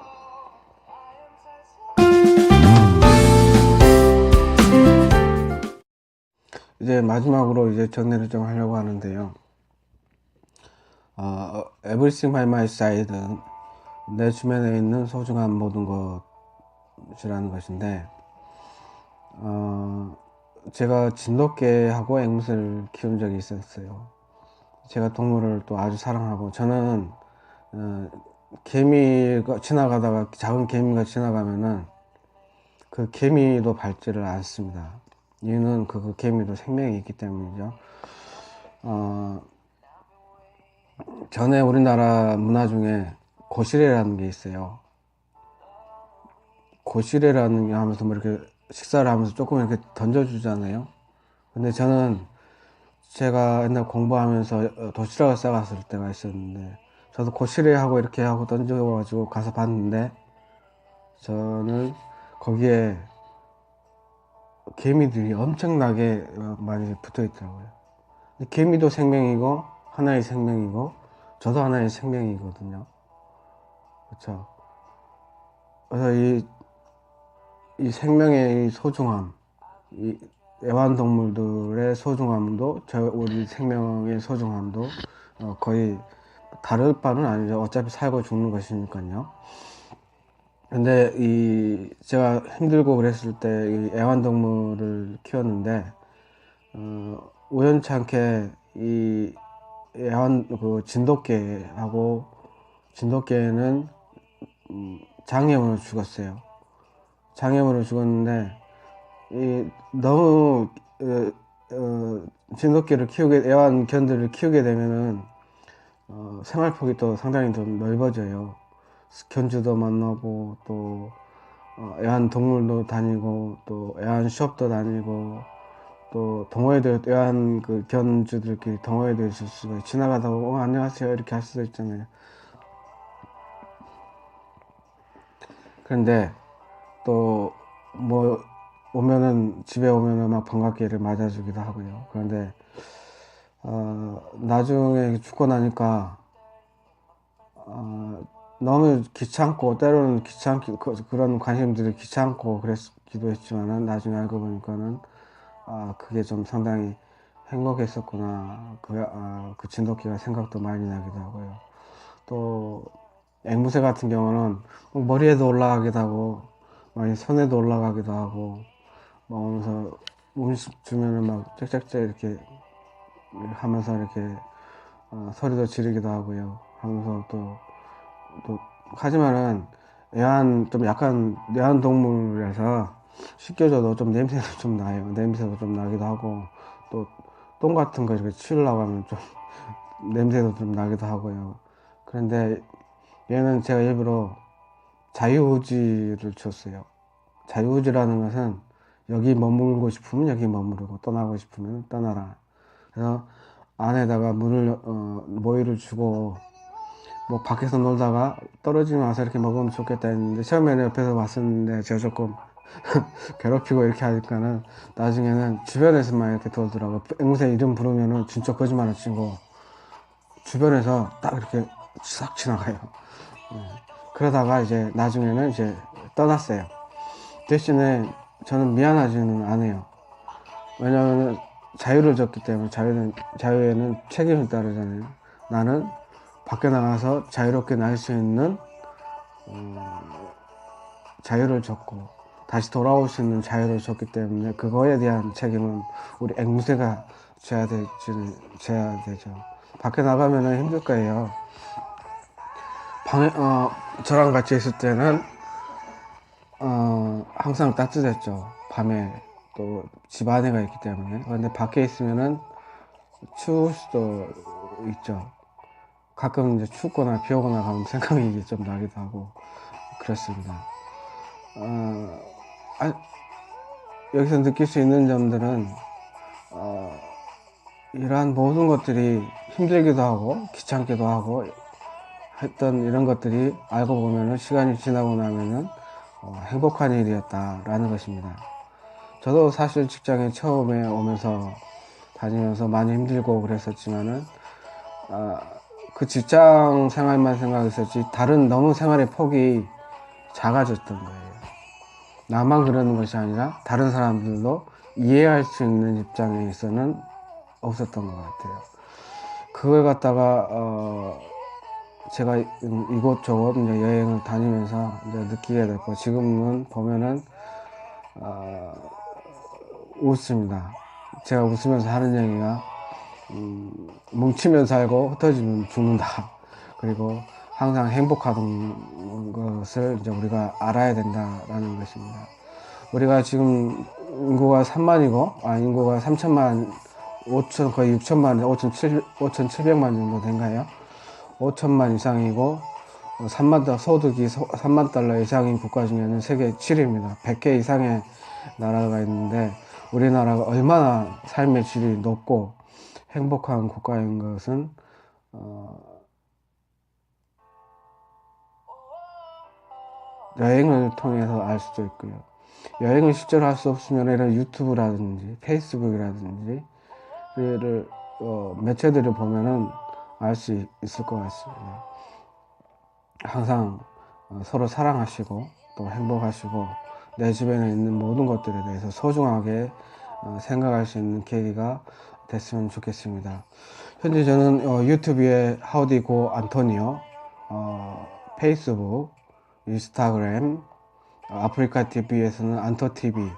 이제 마지막으로 이제 정리를 좀 하려고 하는데요. Everything by my side는 내 주변에 있는 소중한 모든 것이라는 것인데, 제가 진돗개하고 앵무새를 키운 적이 있었어요. 제가 동물을 또 아주 사랑하고, 저는, 개미가 지나가다가, 작은 개미가 지나가면은, 그 개미도 밟지를 않습니다. 이유는 그 개미도 생명이 있기 때문이죠. 어, 전에 우리나라 문화 중에 고시래라는 게 있어요. 고시래라는 게 하면서 뭐 이렇게 식사를 하면서 조금 이렇게 던져주잖아요. 근데 저는 제가 옛날 공부하면서 도시락을 싸갔을 때가 있었는데, 저도 고시래 하고 이렇게 하고 던져가지고 가서 봤는데, 저는 거기에 개미들이 엄청나게 많이 붙어 있더라고요. 개미도 생명이고 하나의 생명이고 저도 하나의 생명이거든요. 그렇죠. 그래서 이 생명의 이 소중함, 이 애완동물들의 소중함도 우리 생명의 소중함도 거의 다를 바는 아니죠. 어차피 살고 죽는 것이니까요. 근데 제가 힘들고 그랬을 때 이 애완동물을 키웠는데 우연치 않게 이 진돗개는 장애물로 죽었어요. 장애물로 죽었는데 너무 진돗개를 애완견들을 키우게 되면은 생활폭이 또 상당히 좀 넓어져요. 견주도 만나고 또 애완동물도 다니고 또 애완숍도 다니고 또 애완 견주들끼리 동호회도 있을 수가 있고, 지나가다가 안녕하세요 이렇게 할 수도 있잖아요. 그런데 또 뭐 집에 오면은 막 반갑게 를 맞아주기도 하고요. 그런데 나중에 죽고 나니까 너무 귀찮고, 때로는 그런 관심들이 귀찮고 그랬기도 했지만은, 나중에 알고 보니까는 그게 좀 상당히 행복했었구나. 그 진돗개가 생각도 많이 나기도 하고요. 또 앵무새 같은 경우는 머리에도 올라가기도 하고 많이 손에도 올라가기도 하고 막 하면서 음식 주면은 막 짹짹짹 이렇게 하면서 이렇게 소리도 지르기도 하고요. 하면서 또 하지만은 좀 약간 애완동물이라서 씻겨줘도 좀 냄새도 좀 나요. 냄새도 좀 나기도 하고 또 똥 같은 거 이렇게 치우려고 하면 좀 냄새도 좀 나기도 하고요. 그런데 얘는 제가 일부러 자유우지를 줬어요. 자유우지라는 것은 여기 머물고 싶으면 여기 머무르고 떠나고 싶으면 떠나라. 그래서 안에다가 모이를 주고 뭐 밖에서 놀다가 떨어지면 와서 이렇게 먹으면 좋겠다 했는데, 처음에는 옆에서 봤었는데 제가 조금 괴롭히고 이렇게 하니까는 나중에는 주변에서만 이렇게 돌더라고. 앵무새 이름 부르면은 진짜 거짓말을 치고 주변에서 딱 이렇게 싹 지나가요. 그러다가 이제 나중에는 이제 떠났어요. 대신에 저는 미안하지는 않아요. 왜냐하면 자유를 줬기 때문에. 자유에는 책임이 따르잖아요. 나는 밖에 나가서 자유롭게 날 수 있는 자유를 줬고 다시 돌아올 수 있는 자유를 줬기 때문에 그거에 대한 책임은 우리 앵무새가 져야 되죠. 밖에 나가면 힘들 거예요. 저랑 같이 있을 때는 항상 따뜻했죠. 밤에 또 집 안에가 있기 때문에. 근데 밖에 있으면은 추울 수도 있죠. 가끔 이제 춥거나 비 오거나 하면 생각이 좀 나기도 하고 그렇습니다. 어, 아, 여기서 느낄 수 있는 점들은 이러한 모든 것들이 힘들기도 하고 귀찮기도 하고 했던 이런 것들이 알고 보면은, 시간이 지나고 나면은 행복한 일이었다라는 것입니다. 저도 사실 직장에 처음에 다니면서 많이 힘들고 그랬었지만은 그 직장 생활만 생각했었지 너무 생활의 폭이 작아졌던 거예요. 나만 그러는 것이 아니라 다른 사람들도 이해할 수 있는 입장에서는 없었던 것 같아요. 그걸 갖다가 제가 이곳저곳 이제 여행을 다니면서 이제 느끼게 됐고, 지금은 보면은 웃습니다. 제가 웃으면서 하는 얘기가 뭉치면 살고 흩어지면 죽는다. 그리고 항상 행복하던 것을 이제 우리가 알아야 된다라는 것입니다. 우리가 지금 인구가 3만이고, 인구가 3천만, 5천, 거의 6천만, 5,700만 정도 된가요? 5천만 이상이고 3만 달러, 소득이 3만 달러 이상인 국가 중에는 세계 7위입니다. 100개 이상의 나라가 있는데 우리나라가 얼마나 삶의 질이 높고 행복한 국가인 것은 여행을 통해서 알 수도 있고요. 여행을 실제로 할 수 없으면 이런 유튜브라든지 페이스북이라든지 를 매체들을 보면은 알 수 있을 것 같습니다. 항상 서로 사랑하시고 또 행복하시고 내 주변에 있는 모든 것들에 대해서 소중하게 생각할 수 있는 계기가 됐으면 좋겠습니다. 현재 저는 유튜브에 하우디고 안토니오, 페이스북, 인스타그램, 아프리카 TV에서는 안토 TV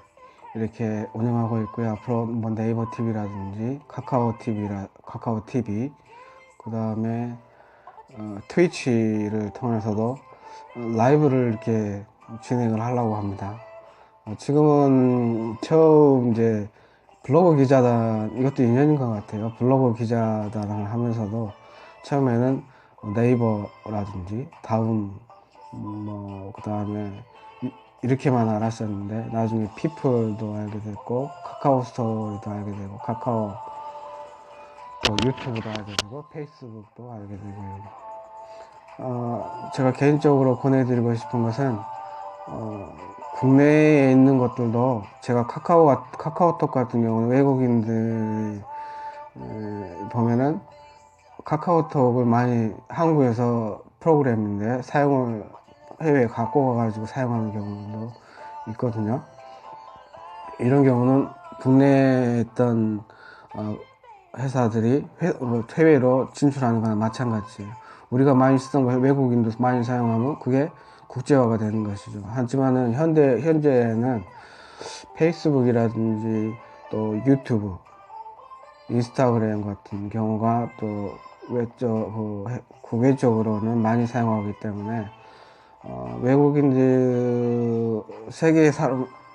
이렇게 운영하고 있고요. 앞으로 뭐 네이버 TV라든지 카카오 TV, 그 다음에 트위치를 통해서도 라이브를 이렇게 진행을 하려고 합니다. 지금은 처음 이제 블로그 기자단, 이것도 인연인 것 같아요. 블로그 기자단을 하면서도 처음에는 네이버라든지 다음 그 다음에 이렇게만 알았었는데 나중에 피플도 알게 됐고 카카오 스토리도 알게 되고 카카오 유튜브도 알게 되고 페이스북도 알게 되고요. 제가 개인적으로 권해드리고 싶은 것은 국내에 있는 것들도 제가 카카오톡 같은 경우는 외국인들이 보면은 카카오톡을 많이 한국에서 프로그램인데 사용을 해외에 갖고 가가지고 사용하는 경우도 있거든요. 이런 경우는 국내에 있던 회사들이 해외로 진출하는 거나 마찬가지예요. 우리가 많이 쓰던 걸 외국인도 많이 사용하면 그게 국제화가 되는 것이죠. 하지만은 현재는 페이스북이라든지 또 유튜브, 인스타그램 같은 경우가 또 국외적으로는 많이 사용하기 때문에 외국인들 세계에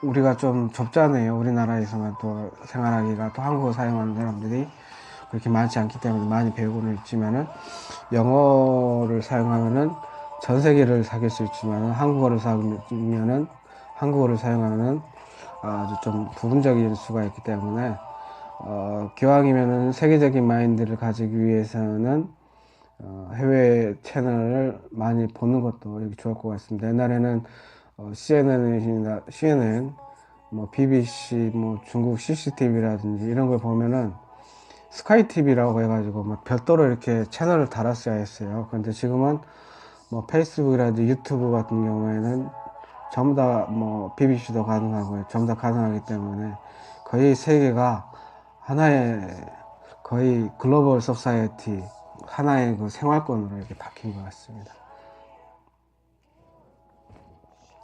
우리가 좀 좁잖아요. 우리나라에서만 또 생활하기가 또 한국어 사용하는 사람들이 그렇게 많지 않기 때문에 많이 배우고는 있지만은 영어를 사용하면은 전 세계를 사귈 수 있지만은 한국어를 사용하면은 아주 좀 부분적일 수가 있기 때문에 기왕이면은 세계적인 마인드를 가지기 위해서는 해외 채널을 많이 보는 것도 좋을 것 같습니다. 옛날에는 CNN, 뭐 BBC, 뭐 중국 CCTV라든지 이런 걸 보면은 스카이 TV라고 해가지고 막 별도로 이렇게 채널을 달았어야 했어요. 그런데 지금은 뭐 페이스북이라든지 유튜브 같은 경우에는 전부 다 뭐 BBC도 가능하고 전부 다 가능하기 때문에 거의 세계가 하나의 거의 글로벌 소사이어티 하나의 그 생활권으로 이렇게 바뀐 것 같습니다.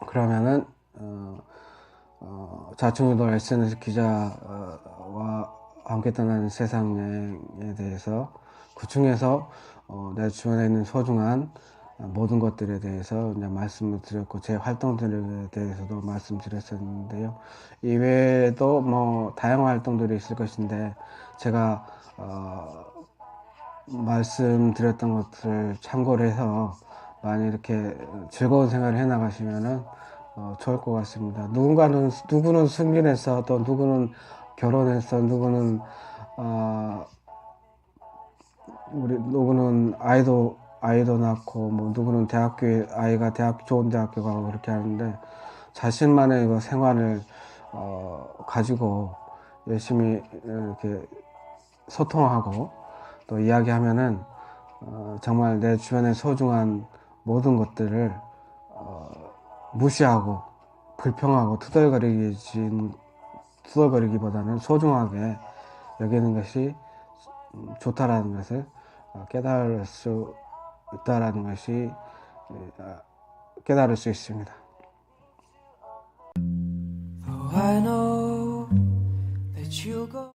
그러면은 자충우돌 SNS 기자와 함께 떠나는 세상 여행에 대해서 그 중에서 내 주변에 있는 소중한 모든 것들에 대해서 이제 말씀을 드렸고 제 활동들에 대해서도 말씀드렸었는데요. 이외에도 뭐 다양한 활동들이 있을 것인데 제가 말씀드렸던 것들을 참고를 해서 많이 이렇게 즐거운 생활을 해 나가시면은 좋을 것 같습니다. 누구는 승진했어, 또 누구는 결혼했어, 누구는 아이도 낳고, 뭐, 누구는 좋은 대학교 가고 그렇게 하는데, 자신만의 그 생활을, 가지고 열심히 이렇게 소통하고 또 이야기하면은, 정말 내 주변의 소중한 모든 것들을, 무시하고 불평하고 투덜거리기보다는 소중하게 여기는 것이 좋다라는 것을 깨달을 수 있다라는 것이 깨달을 수 있습니다. Oh, I know that you'll go